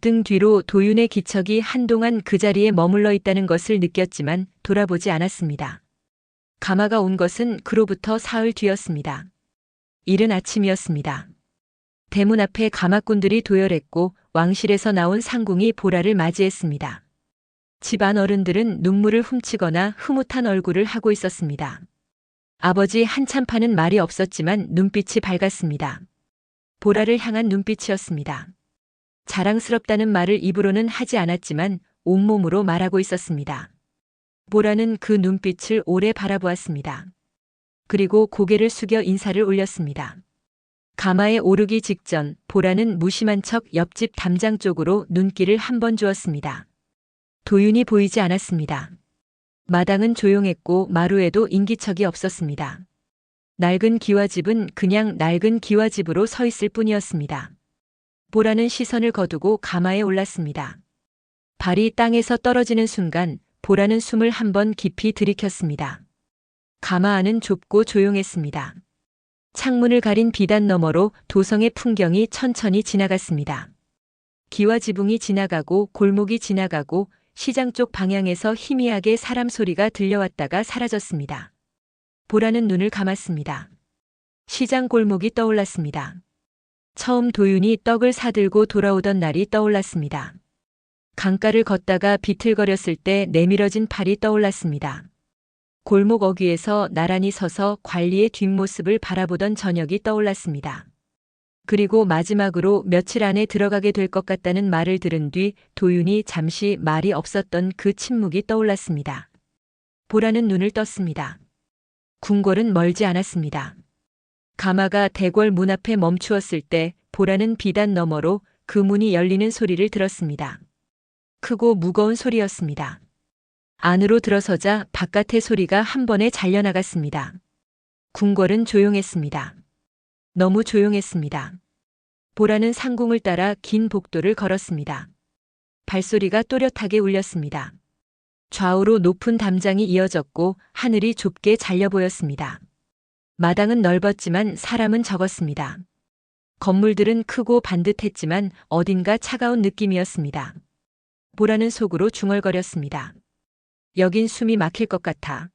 등 뒤로 도윤의 기척이 한동안 그 자리에 머물러 있다는 것을 느꼈지만 돌아보지 않았습니다. 가마가 온 것은 그로부터 사흘 뒤였습니다. 이른 아침이었습니다. 대문 앞에 가마꾼들이 도열했고 왕실에서 나온 상궁이 보라를 맞이했습니다. 집안 어른들은 눈물을 훔치거나 흐뭇한 얼굴을 하고 있었습니다. 아버지 한참파는 말이 없었지만 눈빛이 밝았습니다. 보라를 향한 눈빛이었습니다. 자랑스럽다는 말을 입으로는 하지 않았지만 온몸으로 말하고 있었습니다. 보라는 그 눈빛을 오래 바라보았습니다. 그리고 고개를 숙여 인사를 올렸습니다. 가마에 오르기 직전 보라는 무심한 척 옆집 담장 쪽으로 눈길을 한 번 주었습니다. 도윤이 보이지 않았습니다. 마당은 조용했고 마루에도 인기척이 없었습니다. 낡은 기와집은 그냥 낡은 기와집으로 서 있을 뿐이었습니다. 보라는 시선을 거두고 가마에 올랐습니다. 발이 땅에서 떨어지는 순간 보라는 숨을 한 번 깊이 들이켰습니다. 가마 안은 좁고 조용했습니다. 창문을 가린 비단 너머로 도성의 풍경이 천천히 지나갔습니다. 기와 지붕이 지나가고 골목이 지나가고 시장 쪽 방향에서 희미하게 사람 소리가 들려왔다가 사라졌습니다. 보라는 눈을 감았습니다. 시장 골목이 떠올랐습니다. 처음 도윤이 떡을 사들고 돌아오던 날이 떠올랐습니다. 강가를 걷다가 비틀거렸을 때 내밀어진 팔이 떠올랐습니다. 골목 어귀에서 나란히 서서 관리의 뒷모습을 바라보던 저녁이 떠올랐습니다. 그리고 마지막으로 며칠 안에 들어가게 될 것 같다는 말을 들은 뒤 도윤이 잠시 말이 없었던 그 침묵이 떠올랐습니다. 보라는 눈을 떴습니다. 궁궐은 멀지 않았습니다. 가마가 대궐 문 앞에 멈추었을 때 보라는 비단 너머로 그 문이 열리는 소리를 들었습니다. 크고 무거운 소리였습니다. 안으로 들어서자 바깥의 소리가 한 번에 잘려나갔습니다. 궁궐은 조용했습니다. 너무 조용했습니다. 보라는 상궁을 따라 긴 복도를 걸었습니다. 발소리가 또렷하게 울렸습니다. 좌우로 높은 담장이 이어졌고 하늘이 좁게 잘려 보였습니다. 마당은 넓었지만 사람은 적었습니다. 건물들은 크고 반듯했지만 어딘가 차가운 느낌이었습니다. 보라는 속으로 중얼거렸습니다. 여긴 숨이 막힐 것 같아.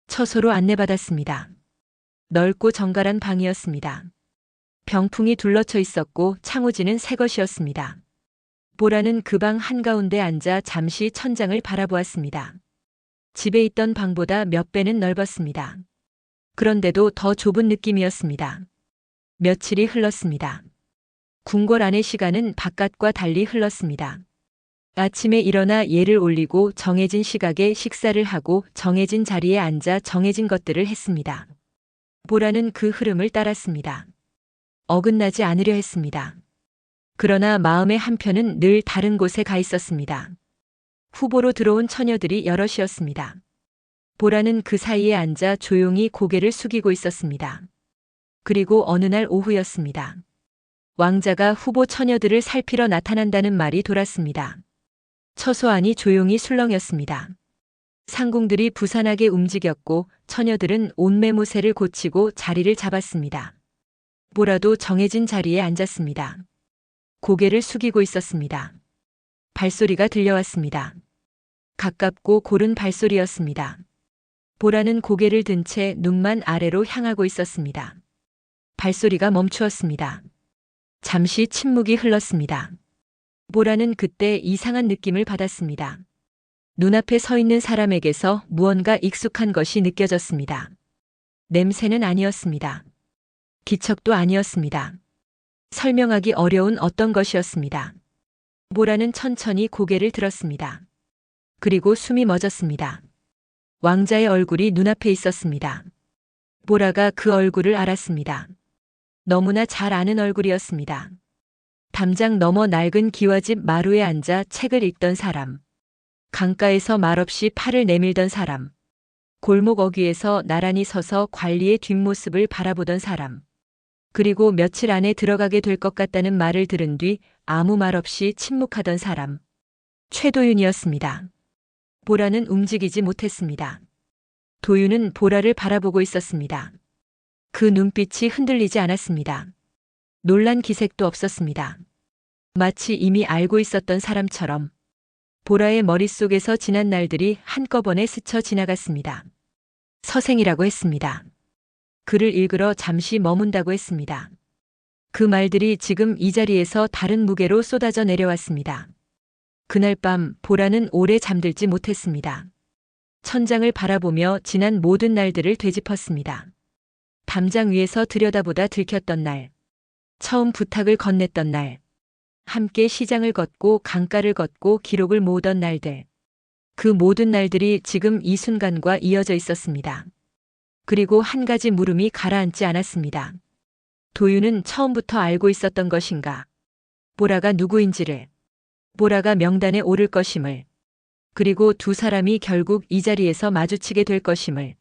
처소로 안내받았습니다. 넓고 정갈한 방이었습니다. 병풍이 둘러쳐 있었고 창호지는 새 것이었습니다. 보라는 그 방 한가운데 앉아 잠시 천장을 바라보았습니다. 집에 있던 방보다 몇 배는 넓었습니다. 그런데도 더 좁은 느낌이었습니다. 며칠이 흘렀습니다. 궁궐 안의 시간은 바깥과 달리 흘렀습니다. 아침에 일어나 예를 올리고 정해진 시각에 식사를 하고 정해진 자리에 앉아 정해진 것들을 했습니다. 보라는 그 흐름을 따랐습니다. 어긋나지 않으려 했습니다. 그러나 마음의 한편은 늘 다른 곳에 가 있었습니다. 후보로 들어온 처녀들이 여럿이었습니다. 보라는 그 사이에 앉아 조용히 고개를 숙이고 있었습니다. 그리고 어느 날 오후였습니다. 왕자가 후보 처녀들을 살피러 나타난다는 말이 돌았습니다. 처소 안이 조용히 술렁였습니다. 상궁들이 부산하게 움직였고 처녀들은 옷매무새를 고치고 자리를 잡았습니다. 보라도 정해진 자리에 앉았습니다. 고개를 숙이고 있었습니다. 발소리가 들려왔습니다. 가깝고 고른 발소리였습니다. 보라는 고개를 든 채 눈만 아래로 향하고 있었습니다. 발소리가 멈추었습니다. 잠시 침묵이 흘렀습니다. 보라는 그때 이상한 느낌을 받았습니다. 눈앞에 서 있는 사람에게서 무언가 익숙한 것이 느껴졌습니다. 냄새는 아니었습니다. 기척도 아니었습니다. 설명하기 어려운 어떤 것이었습니다. 보라는 천천히 고개를 들었습니다. 그리고 숨이 멎었습니다. 왕자의 얼굴이 눈앞에 있었습니다. 보라가 그 얼굴을 알았습니다. 너무나 잘 아는 얼굴이었습니다. 담장 너머 낡은 기와집 마루에 앉아 책을 읽던 사람. 강가에서 말없이 팔을 내밀던 사람. 골목 어귀에서 나란히 서서 관리의 뒷모습을 바라보던 사람. 그리고 며칠 안에 들어가게 될 것 같다는 말을 들은 뒤 아무 말 없이 침묵하던 사람. 최도윤이었습니다. 보라는 움직이지 못했습니다. 도윤은 보라를 바라보고 있었습니다. 그 눈빛이 흔들리지 않았습니다. 놀란 기색도 없었습니다. 마치 이미 알고 있었던 사람처럼 보라의 머릿속에서 지난 날들이 한꺼번에 스쳐 지나갔습니다. 서생이라고 했습니다. 글을 읽으러 잠시 머문다고 했습니다. 그 말들이 지금 이 자리에서 다른 무게로 쏟아져 내려왔습니다. 그날 밤 보라는 오래 잠들지 못했습니다. 천장을 바라보며 지난 모든 날들을 되짚었습니다. 담장 위에서 들여다보다 들켰던 날, 처음 부탁을 건넸던 날, 함께 시장을 걷고 강가를 걷고 기록을 모으던 날들. 그 모든 날들이 지금 이 순간과 이어져 있었습니다. 그리고 한 가지 물음이 가라앉지 않았습니다. 도윤은 처음부터 알고 있었던 것인가? 보라가 누구인지를, 보라가 명단에 오를 것임을, 그리고 두 사람이 결국 이 자리에서 마주치게 될 것임을,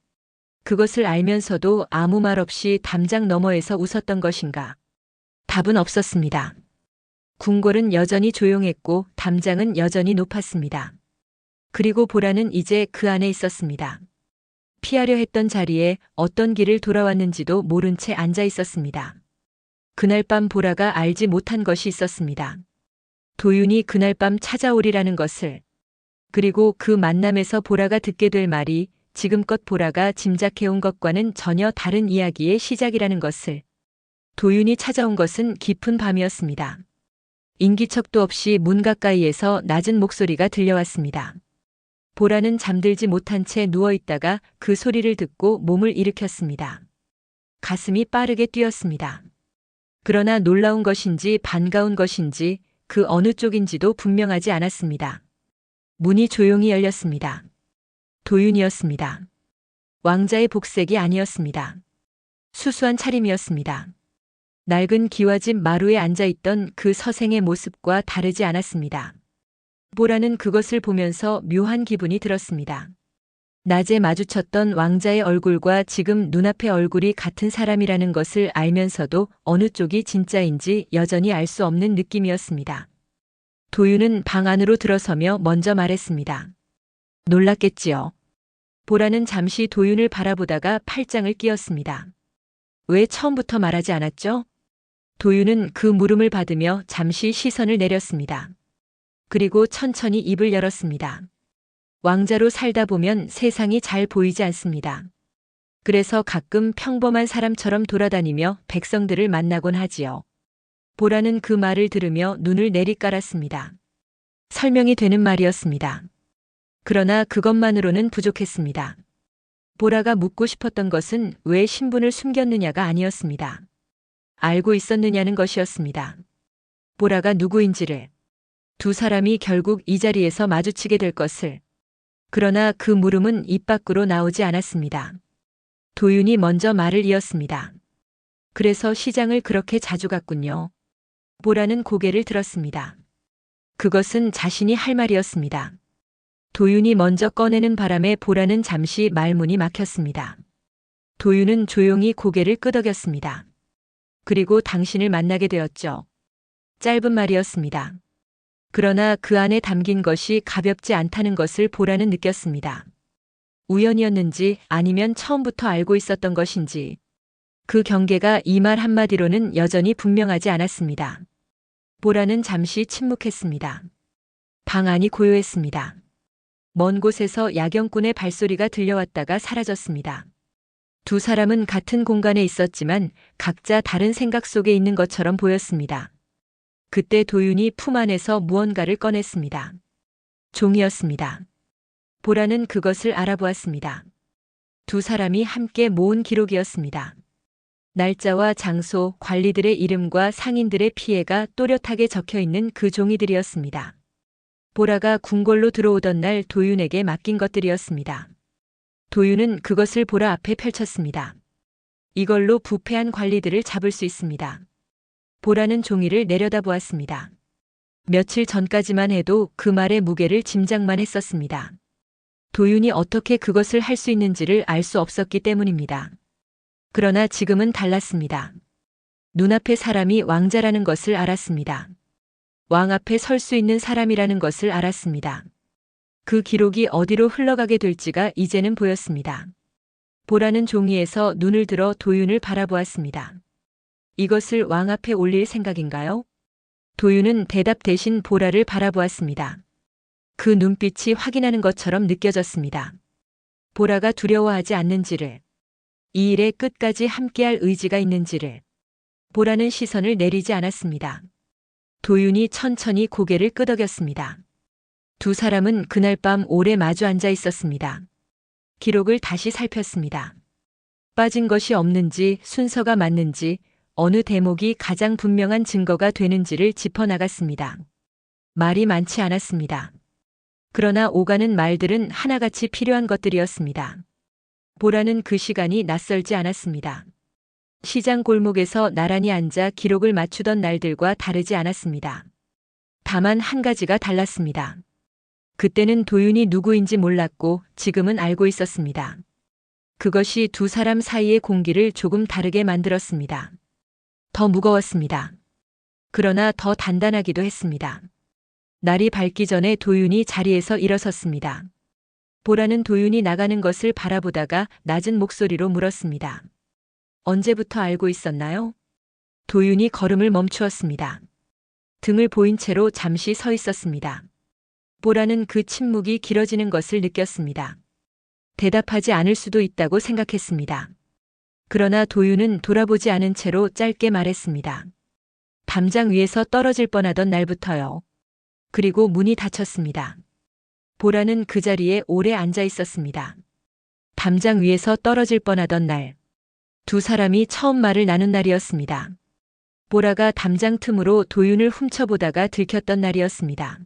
그것을 알면서도 아무 말 없이 담장 너머에서 웃었던 것인가? 답은 없었습니다. 궁궐은 여전히 조용했고 담장은 여전히 높았습니다. 그리고 보라는 이제 그 안에 있었습니다. 피하려 했던 자리에 어떤 길을 돌아왔는지도 모른 채 앉아 있었습니다. 그날 밤 보라가 알지 못한 것이 있었습니다. 도윤이 그날 밤 찾아오리라는 것을, 그리고 그 만남에서 보라가 듣게 될 말이 지금껏 보라가 짐작해온 것과는 전혀 다른 이야기의 시작이라는 것을. 도윤이 찾아온 것은 깊은 밤이었습니다. 인기척도 없이 문 가까이에서 낮은 목소리가 들려왔습니다. 보라는 잠들지 못한 채 누워있다가 그 소리를 듣고 몸을 일으켰습니다. 가슴이 빠르게 뛰었습니다. 그러나 놀라운 것인지 반가운 것인지 그 어느 쪽인지도 분명하지 않았습니다. 문이 조용히 열렸습니다. 도윤이었습니다. 왕자의 복색이 아니었습니다. 수수한 차림이었습니다. 낡은 기와집 마루에 앉아있던 그 서생의 모습과 다르지 않았습니다. 보라는 그것을 보면서 묘한 기분이 들었습니다. 낮에 마주쳤던 왕자의 얼굴과 지금 눈앞의 얼굴이 같은 사람이라는 것을 알면서도 어느 쪽이 진짜인지 여전히 알 수 없는 느낌이었습니다. 도윤은 방 안으로 들어서며 먼저 말했습니다. 놀랐겠지요. 보라는 잠시 도윤을 바라보다가 팔짱을 끼었습니다. 왜 처음부터 말하지 않았죠? 도윤은 그 물음을 받으며 잠시 시선을 내렸습니다. 그리고 천천히 입을 열었습니다. 왕자로 살다 보면 세상이 잘 보이지 않습니다. 그래서 가끔 평범한 사람처럼 돌아다니며 백성들을 만나곤 하지요. 보라는 그 말을 들으며 눈을 내리깔았습니다. 설명이 되는 말이었습니다. 그러나 그것만으로는 부족했습니다. 보라가 묻고 싶었던 것은 왜 신분을 숨겼느냐가 아니었습니다. 알고 있었느냐는 것이었습니다. 보라가 누구인지를, 두 사람이 결국 이 자리에서 마주치게 될 것을. 그러나 그 물음은 입 밖으로 나오지 않았습니다. 도윤이 먼저 말을 이었습니다. 그래서 시장을 그렇게 자주 갔군요. 보라는 고개를 들었습니다. 그것은 자신이 할 말이었습니다. 도윤이 먼저 꺼내는 바람에 보라는 잠시 말문이 막혔습니다. 도윤은 조용히 고개를 끄덕였습니다. 그리고 당신을 만나게 되었죠. 짧은 말이었습니다. 그러나 그 안에 담긴 것이 가볍지 않다는 것을 보라는 느꼈습니다. 우연이었는지 아니면 처음부터 알고 있었던 것인지 그 경계가 이 말 한마디로는 여전히 분명하지 않았습니다. 보라는 잠시 침묵했습니다. 방 안이 고요했습니다. 먼 곳에서 야경꾼의 발소리가 들려왔다가 사라졌습니다. 두 사람은 같은 공간에 있었지만 각자 다른 생각 속에 있는 것처럼 보였습니다. 그때 도윤이 품 안에서 무언가를 꺼냈습니다. 종이였습니다. 보라는 그것을 알아보았습니다. 두 사람이 함께 모은 기록이었습니다. 날짜와 장소, 관리들의 이름과 상인들의 피해가 또렷하게 적혀 있는 그 종이들이었습니다. 보라가 궁궐로 들어오던 날 도윤에게 맡긴 것들이었습니다. 도윤은 그것을 보라 앞에 펼쳤습니다. 이걸로 부패한 관리들을 잡을 수 있습니다. 보라는 종이를 내려다보았습니다. 며칠 전까지만 해도 그 말의 무게를 짐작만 했었습니다. 도윤이 어떻게 그것을 할 수 있는지를 알 수 없었기 때문입니다. 그러나 지금은 달랐습니다. 눈앞의 사람이 왕자라는 것을 알았습니다. 왕 앞에 설 수 있는 사람이라는 것을 알았습니다. 그 기록이 어디로 흘러가게 될지가 이제는 보였습니다. 보라는 종이에서 눈을 들어 도윤을 바라보았습니다. 이것을 왕 앞에 올릴 생각인가요? 도윤은 대답 대신 보라를 바라보았습니다. 그 눈빛이 확인하는 것처럼 느껴졌습니다. 보라가 두려워하지 않는지를, 이 일에 끝까지 함께할 의지가 있는지를. 보라는 시선을 내리지 않았습니다. 도윤이 천천히 고개를 끄덕였습니다. 두 사람은 그날 밤 오래 마주 앉아 있었습니다. 기록을 다시 살폈습니다. 빠진 것이 없는지, 순서가 맞는지, 어느 대목이 가장 분명한 증거가 되는지를 짚어나갔습니다. 말이 많지 않았습니다. 그러나 오가는 말들은 하나같이 필요한 것들이었습니다. 보라는 그 시간이 낯설지 않았습니다. 시장 골목에서 나란히 앉아 기록을 맞추던 날들과 다르지 않았습니다. 다만 한 가지가 달랐습니다. 그때는 도윤이 누구인지 몰랐고 지금은 알고 있었습니다. 그것이 두 사람 사이의 공기를 조금 다르게 만들었습니다. 더 무거웠습니다. 그러나 더 단단하기도 했습니다. 날이 밝기 전에 도윤이 자리에서 일어섰습니다. 보라는 도윤이 나가는 것을 바라보다가 낮은 목소리로 물었습니다. 언제부터 알고 있었나요? 도윤이 걸음을 멈추었습니다. 등을 보인 채로 잠시 서 있었습니다. 보라는 그 침묵이 길어지는 것을 느꼈습니다. 대답하지 않을 수도 있다고 생각했습니다. 그러나 도윤은 돌아보지 않은 채로 짧게 말했습니다. 담장 위에서 떨어질 뻔하던 날부터요. 그리고 문이 닫혔습니다. 보라는 그 자리에 오래 앉아 있었습니다. 담장 위에서 떨어질 뻔하던 날. 두 사람이 처음 말을 나눈 날이었습니다. 보라가 담장 틈으로 도윤을 훔쳐보다가 들켰던 날이었습니다.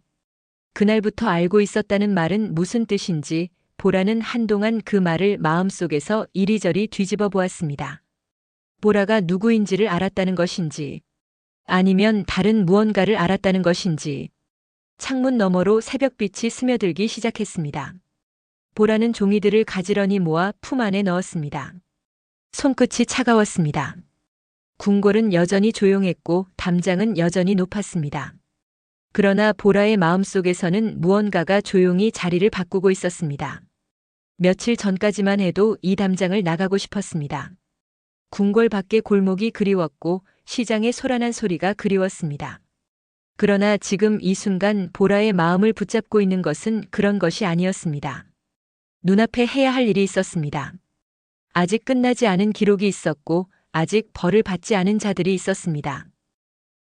그날부터 알고 있었다는 말은 무슨 뜻인지 보라는 한동안 그 말을 마음속에서 이리저리 뒤집어 보았습니다. 보라가 누구인지를 알았다는 것인지, 아니면 다른 무언가를 알았다는 것인지. 창문 너머로 새벽빛이 스며들기 시작했습니다. 보라는 종이들을 가지런히 모아 품 안에 넣었습니다. 손끝이 차가웠습니다. 궁궐은 여전히 조용했고 담장은 여전히 높았습니다. 그러나 보라의 마음속에서는 무언가가 조용히 자리를 바꾸고 있었습니다. 며칠 전까지만 해도 이 담장을 나가고 싶었습니다. 궁궐 밖의 골목이 그리웠고 시장의 소란한 소리가 그리웠습니다. 그러나 지금 이 순간 보라의 마음을 붙잡고 있는 것은 그런 것이 아니었습니다. 눈앞에 해야 할 일이 있었습니다. 아직 끝나지 않은 기록이 있었고 아직 벌을 받지 않은 자들이 있었습니다.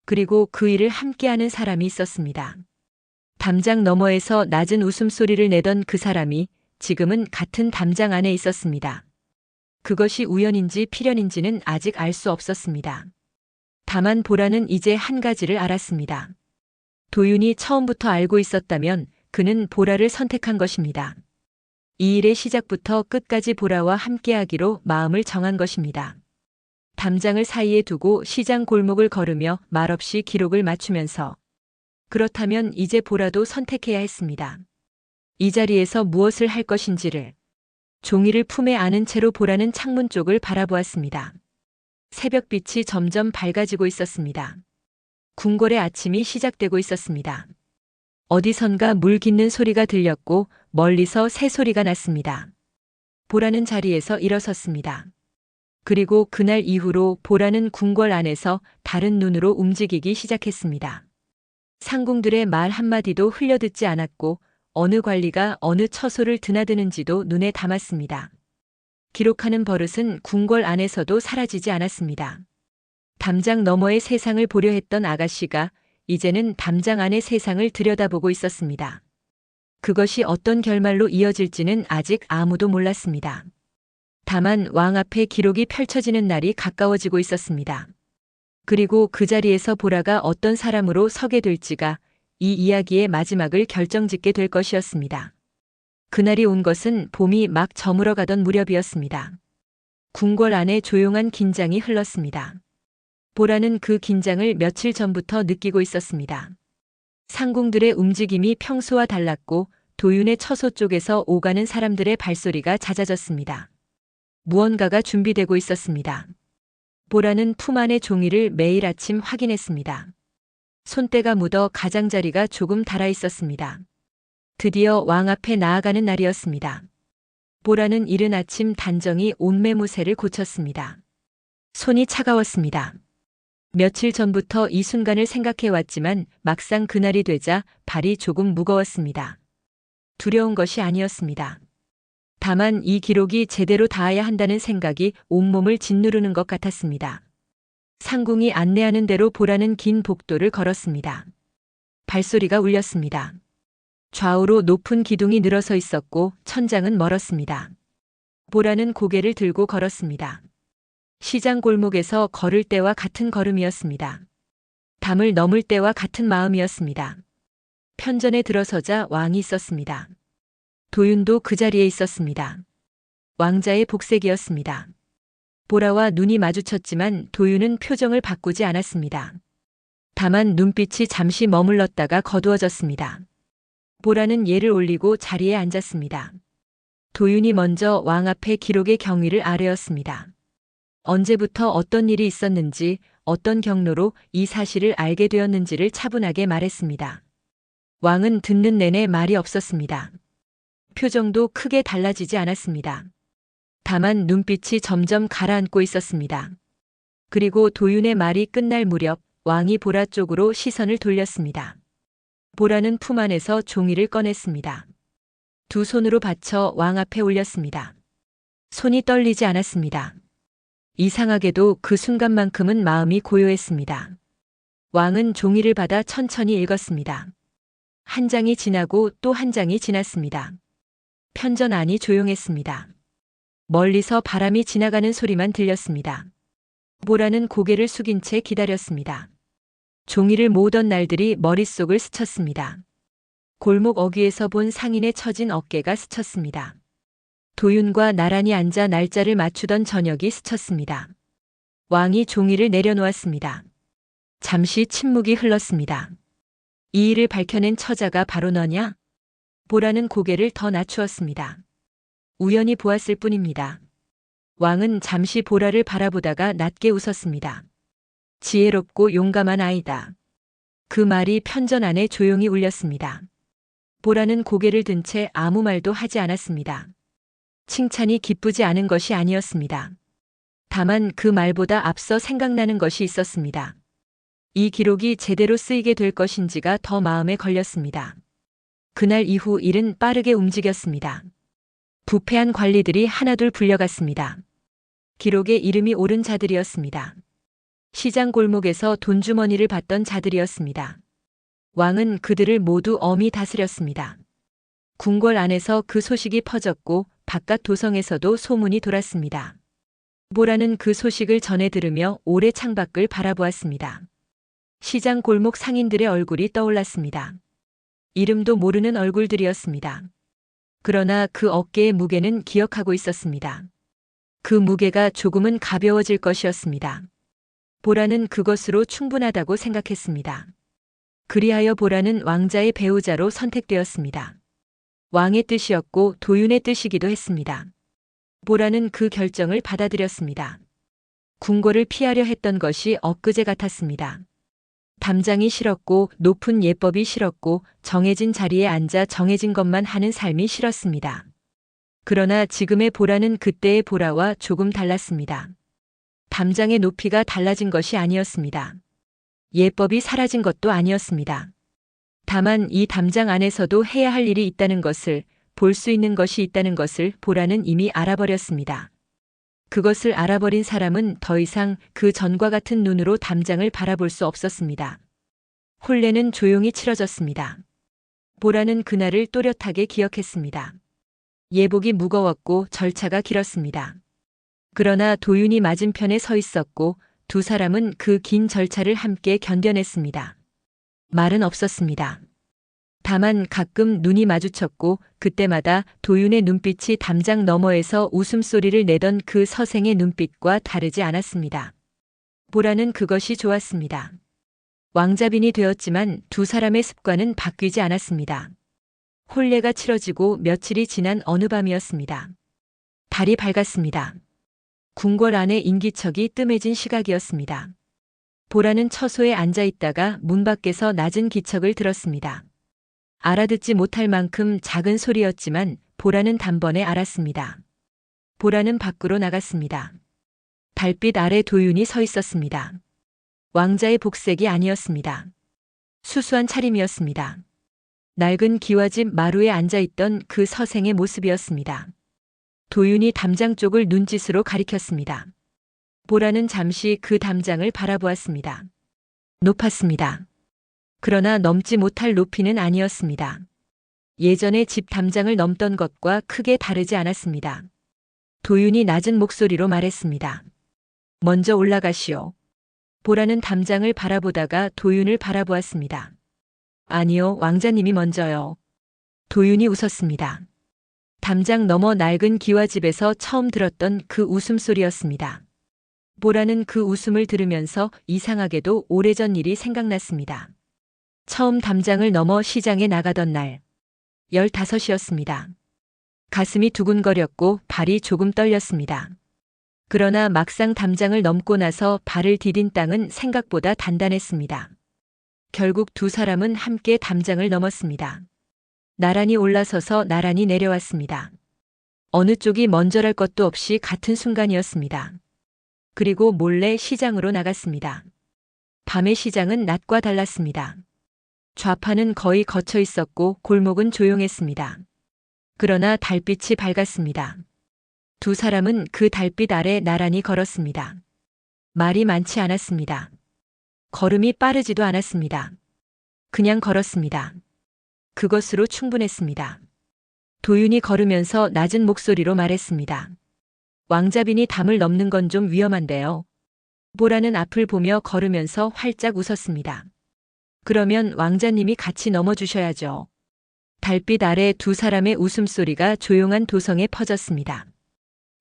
그리고 그 일을 함께하는 사람이 있었습니다. 담장 너머에서 낮은 웃음소리를 내던 그 사람이 지금은 같은 담장 안에 있었습니다. 그것이 우연인지 필연인지는 아직 알 수 없었습니다. 다만 보라는 이제 한 가지를 알았습니다. 도윤이 처음부터 알고 있었다면 그는 보라를 선택한 것입니다. 이 일의 시작부터 끝까지 보라와 함께하기로 마음을 정한 것입니다. 담장을 사이에 두고 시장 골목을 걸으며 말없이 기록을 맞추면서 그렇다면 이제 보라도 선택해야 했습니다. 이 자리에서 무엇을 할 것인지를. 종이를 품에 안은 채로 보라는 창문 쪽을 바라보았습니다. 새벽빛이 점점 밝아지고 있었습니다. 궁궐의 아침이 시작되고 있었습니다. 어디선가 물 깃는 소리가 들렸고 멀리서 새 소리가 났습니다. 보라는 자리에서 일어섰습니다. 그리고 그날 이후로 보라는 궁궐 안에서 다른 눈으로 움직이기 시작했습니다. 상궁들의 말 한마디도 흘려듣지 않았고 어느 관리가 어느 처소를 드나드는지도 눈에 담았습니다. 기록하는 버릇은 궁궐 안에서도 사라지지 않았습니다. 담장 너머의 세상을 보려 했던 아가씨가 이제는 담장 안의 세상을 들여다보고 있었습니다. 그것이 어떤 결말로 이어질지는 아직 아무도 몰랐습니다. 다만 왕 앞에 기록이 펼쳐지는 날이 가까워지고 있었습니다. 그리고 그 자리에서 보라가 어떤 사람으로 서게 될지가 이 이야기의 마지막을 결정짓게 될 것이었습니다. 그날이 온 것은 봄이 막 저물어 가던 무렵이었습니다. 궁궐 안에 조용한 긴장이 흘렀습니다. 보라는 그 긴장을 며칠 전부터 느끼고 있었습니다. 상궁들의 움직임이 평소와 달랐고 도윤의 처소 쪽에서 오가는 사람들의 발소리가 잦아졌습니다. 무언가가 준비되고 있었습니다. 보라는 품 안의 종이를 매일 아침 확인했습니다. 손때가 묻어 가장자리가 조금 달아 있었습니다. 드디어 왕 앞에 나아가는 날이었습니다. 보라는 이른 아침 단정히 옷매무새를 고쳤습니다. 손이 차가웠습니다. 며칠 전부터 이 순간을 생각해왔지만 막상 그날이 되자 발이 조금 무거웠습니다. 두려운 것이 아니었습니다. 다만 이 기록이 제대로 닿아야 한다는 생각이 온몸을 짓누르는 것 같았습니다. 상궁이 안내하는 대로 보라는 긴 복도를 걸었습니다. 발소리가 울렸습니다. 좌우로 높은 기둥이 늘어서 있었고 천장은 멀었습니다. 보라는 고개를 들고 걸었습니다. 시장 골목에서 걸을 때와 같은 걸음이었습니다. 담을 넘을 때와 같은 마음이었습니다. 편전에 들어서자 왕이 있었습니다. 도윤도 그 자리에 있었습니다. 왕자의 복색이었습니다. 보라와 눈이 마주쳤지만 도윤은 표정을 바꾸지 않았습니다. 다만 눈빛이 잠시 머물렀다가 거두어졌습니다. 보라는 예를 올리고 자리에 앉았습니다. 도윤이 먼저 왕 앞에 기록의 경위를 아뢰었습니다. 언제부터 어떤 일이 있었는지, 어떤 경로로 이 사실을 알게 되었는지를 차분하게 말했습니다. 왕은 듣는 내내 말이 없었습니다. 표정도 크게 달라지지 않았습니다. 다만 눈빛이 점점 가라앉고 있었습니다. 그리고 도윤의 말이 끝날 무렵 왕이 보라 쪽으로 시선을 돌렸습니다. 보라는 품 안에서 종이를 꺼냈습니다. 두 손으로 받쳐 왕 앞에 올렸습니다. 손이 떨리지 않았습니다. 이상하게도 그 순간만큼은 마음이 고요했습니다. 왕은 종이를 받아 천천히 읽었습니다. 한 장이 지나고 또 한 장이 지났습니다. 편전 안이 조용했습니다. 멀리서 바람이 지나가는 소리만 들렸습니다. 보라는 고개를 숙인 채 기다렸습니다. 종이를 모으던 날들이 머릿속을 스쳤습니다. 골목 어귀에서 본 상인의 처진 어깨가 스쳤습니다. 도윤과 나란히 앉아 날짜를 맞추던 저녁이 스쳤습니다. 왕이 종이를 내려놓았습니다. 잠시 침묵이 흘렀습니다. 이 일을 밝혀낸 처자가 바로 너냐? 보라는 고개를 더 낮추었습니다. 우연히 보았을 뿐입니다. 왕은 잠시 보라를 바라보다가 낮게 웃었습니다. 지혜롭고 용감한 아이다. 그 말이 편전 안에 조용히 울렸습니다. 보라는 고개를 든 채 아무 말도 하지 않았습니다. 칭찬이 기쁘지 않은 것이 아니었습니다. 다만 그 말보다 앞서 생각나는 것이 있었습니다. 이 기록이 제대로 쓰이게 될 것인지가 더 마음에 걸렸습니다. 그날 이후 일은 빠르게 움직였습니다. 부패한 관리들이 하나둘 불려갔습니다. 기록에 이름이 오른 자들이었습니다. 시장 골목에서 돈주머니를 받던 자들이었습니다. 왕은 그들을 모두 엄히 다스렸습니다. 궁궐 안에서 그 소식이 퍼졌고 바깥 도성에서도 소문이 돌았습니다. 보라는 그 소식을 전해 들으며 오래 창밖을 바라보았습니다. 시장 골목 상인들의 얼굴이 떠올랐습니다. 이름도 모르는 얼굴들이었습니다. 그러나 그 어깨의 무게는 기억하고 있었습니다. 그 무게가 조금은 가벼워질 것이었습니다. 보라는 그것으로 충분하다고 생각했습니다. 그리하여 보라는 왕자의 배우자로 선택되었습니다. 왕의 뜻이었고 도윤의 뜻이기도 했습니다. 보라는 그 결정을 받아들였습니다. 궁궐을 피하려 했던 것이 엊그제 같았습니다. 담장이 싫었고 높은 예법이 싫었고 정해진 자리에 앉아 정해진 것만 하는 삶이 싫었습니다. 그러나 지금의 보라는 그때의 보라와 조금 달랐습니다. 담장의 높이가 달라진 것이 아니었습니다. 예법이 사라진 것도 아니었습니다. 다만 이 담장 안에서도 해야 할 일이 있다는 것을, 볼 수 있는 것이 있다는 것을 보라는 이미 알아버렸습니다. 그것을 알아버린 사람은 더 이상 그 전과 같은 눈으로 담장을 바라볼 수 없었습니다. 혼례는 조용히 치러졌습니다. 보라는 그날을 또렷하게 기억했습니다. 예복이 무거웠고 절차가 길었습니다. 그러나 도윤이 맞은편에 서 있었고 두 사람은 그 긴 절차를 함께 견뎌냈습니다. 말은 없었습니다. 다만 가끔 눈이 마주쳤고 그때마다 도윤의 눈빛이 담장 너머에서 웃음소리를 내던 그 서생의 눈빛과 다르지 않았습니다. 보라는 그것이 좋았습니다. 왕자빈이 되었지만 두 사람의 습관은 바뀌지 않았습니다. 혼례가 치러지고 며칠이 지난 어느 밤이었습니다. 달이 밝았습니다. 궁궐 안에 인기척이 뜸해진 시각이었습니다. 보라는 처소에 앉아 있다가 문 밖에서 낮은 기척을 들었습니다. 알아듣지 못할 만큼 작은 소리였지만 보라는 단번에 알았습니다. 보라는 밖으로 나갔습니다. 달빛 아래 도윤이 서 있었습니다. 왕자의 복색이 아니었습니다. 수수한 차림이었습니다. 낡은 기와집 마루에 앉아있던 그 서생의 모습이었습니다. 도윤이 담장 쪽을 눈짓으로 가리켰습니다. 보라는 잠시 그 담장을 바라보았습니다. 높았습니다. 그러나 넘지 못할 높이는 아니었습니다. 예전에 집 담장을 넘던 것과 크게 다르지 않았습니다. 도윤이 낮은 목소리로 말했습니다. 먼저 올라가시오. 보라는 담장을 바라보다가 도윤을 바라보았습니다. 아니요, 왕자님이 먼저요. 도윤이 웃었습니다. 담장 너머 낡은 기와집에서 처음 들었던 그 웃음소리였습니다. 보라는 그 웃음을 들으면서 이상하게도 오래전 일이 생각났습니다. 처음 담장을 넘어 시장에 나가던 날, 15이었습니다. 가슴이 두근거렸고 발이 조금 떨렸습니다. 그러나 막상 담장을 넘고 나서 발을 디딘 땅은 생각보다 단단했습니다. 결국 두 사람은 함께 담장을 넘었습니다. 나란히 올라서서 나란히 내려왔습니다. 어느 쪽이 먼저랄 것도 없이 같은 순간이었습니다. 그리고 몰래 시장으로 나갔습니다. 밤의 시장은 낮과 달랐습니다. 좌파는 거의 거쳐 있었고 골목은 조용했습니다. 그러나 달빛이 밝았습니다. 두 사람은 그 달빛 아래 나란히 걸었습니다. 말이 많지 않았습니다. 걸음이 빠르지도 않았습니다. 그냥 걸었습니다. 그것으로 충분했습니다. 도윤이 걸으면서 낮은 목소리로 말했습니다. 왕자빈이 담을 넘는 건 좀 위험한데요. 보라는 앞을 보며 걸으면서 활짝 웃었습니다. 그러면 왕자님이 같이 넘어주셔야죠. 달빛 아래 두 사람의 웃음소리가 조용한 도성에 퍼졌습니다.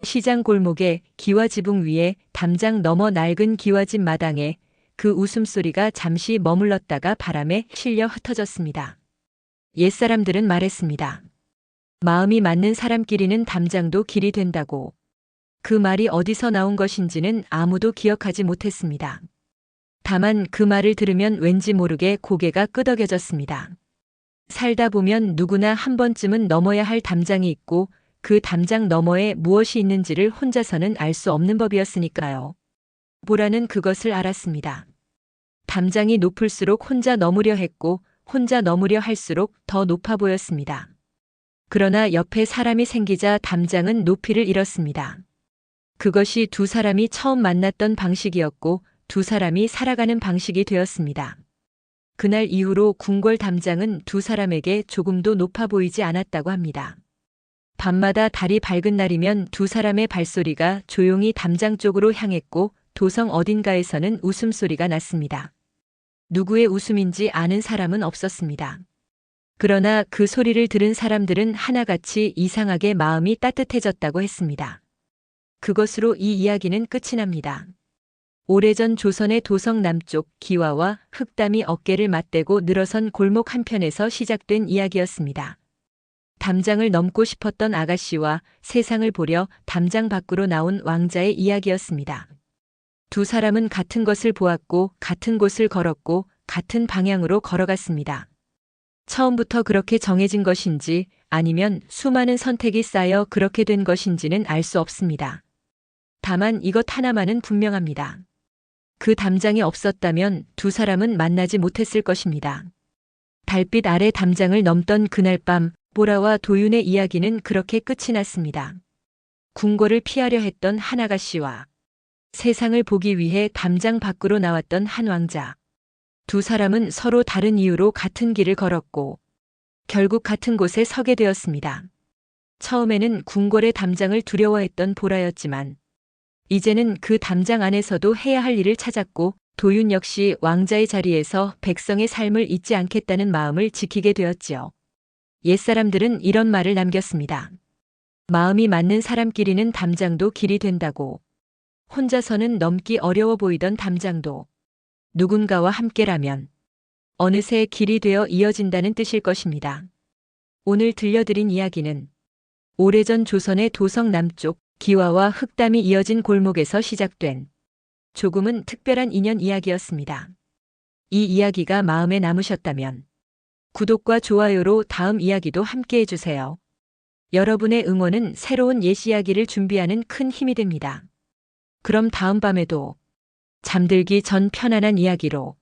시장 골목에 기와 지붕 위에 담장 너머 낡은 기와집 마당에 그 웃음소리가 잠시 머물렀다가 바람에 실려 흩어졌습니다. 옛사람들은 말했습니다. 마음이 맞는 사람끼리는 담장도 길이 된다고. 그 말이 어디서 나온 것인지는 아무도 기억하지 못했습니다. 다만 그 말을 들으면 왠지 모르게 고개가 끄덕여졌습니다. 살다 보면 누구나 한 번쯤은 넘어야 할 담장이 있고 그 담장 너머에 무엇이 있는지를 혼자서는 알 수 없는 법이었으니까요. 보라는 그것을 알았습니다. 담장이 높을수록 혼자 넘으려 했고 혼자 넘으려 할수록 더 높아 보였습니다. 그러나 옆에 사람이 생기자 담장은 높이를 잃었습니다. 그것이 두 사람이 처음 만났던 방식이었고 두 사람이 살아가는 방식이 되었습니다. 그날 이후로 궁궐 담장은 두 사람에게 조금도 높아 보이지 않았다고 합니다. 밤마다 달이 밝은 날이면 두 사람의 발소리가 조용히 담장 쪽으로 향했고 도성 어딘가에서는 웃음소리가 났습니다. 누구의 웃음인지 아는 사람은 없었습니다. 그러나 그 소리를 들은 사람들은 하나같이 이상하게 마음이 따뜻해졌다고 했습니다. 그것으로 이 이야기는 끝이 납니다. 오래전 조선의 도성 남쪽 기와와 흑담이 어깨를 맞대고 늘어선 골목 한편에서 시작된 이야기였습니다. 담장을 넘고 싶었던 아가씨와 세상을 보려 담장 밖으로 나온 왕자의 이야기였습니다. 두 사람은 같은 것을 보았고 같은 곳을 걸었고 같은 방향으로 걸어갔습니다. 처음부터 그렇게 정해진 것인지 아니면 수많은 선택이 쌓여 그렇게 된 것인지는 알 수 없습니다. 다만 이것 하나만은 분명합니다. 그 담장이 없었다면 두 사람은 만나지 못했을 것입니다. 달빛 아래 담장을 넘던 그날 밤 보라와 도윤의 이야기는 그렇게 끝이 났습니다. 궁궐을 피하려 했던 한 아가씨와 세상을 보기 위해 담장 밖으로 나왔던 한 왕자. 두 사람은 서로 다른 이유로 같은 길을 걸었고 결국 같은 곳에 서게 되었습니다. 처음에는 궁궐의 담장을 두려워했던 보라였지만 이제는 그 담장 안에서도 해야 할 일을 찾았고 도윤 역시 왕자의 자리에서 백성의 삶을 잊지 않겠다는 마음을 지키게 되었지요. 옛사람들은 이런 말을 남겼습니다. 마음이 맞는 사람끼리는 담장도 길이 된다고. 혼자서는 넘기 어려워 보이던 담장도 누군가와 함께라면 어느새 길이 되어 이어진다는 뜻일 것입니다. 오늘 들려드린 이야기는 오래전 조선의 도성 남쪽 기와와 흑담이 이어진 골목에서 시작된 조금은 특별한 인연 이야기였습니다. 이 이야기가 마음에 남으셨다면 구독과 좋아요로 다음 이야기도 함께 해주세요. 여러분의 응원은 새로운 옛 이야기를 준비하는 큰 힘이 됩니다. 그럼 다음 밤에도 잠들기 전 편안한 이야기로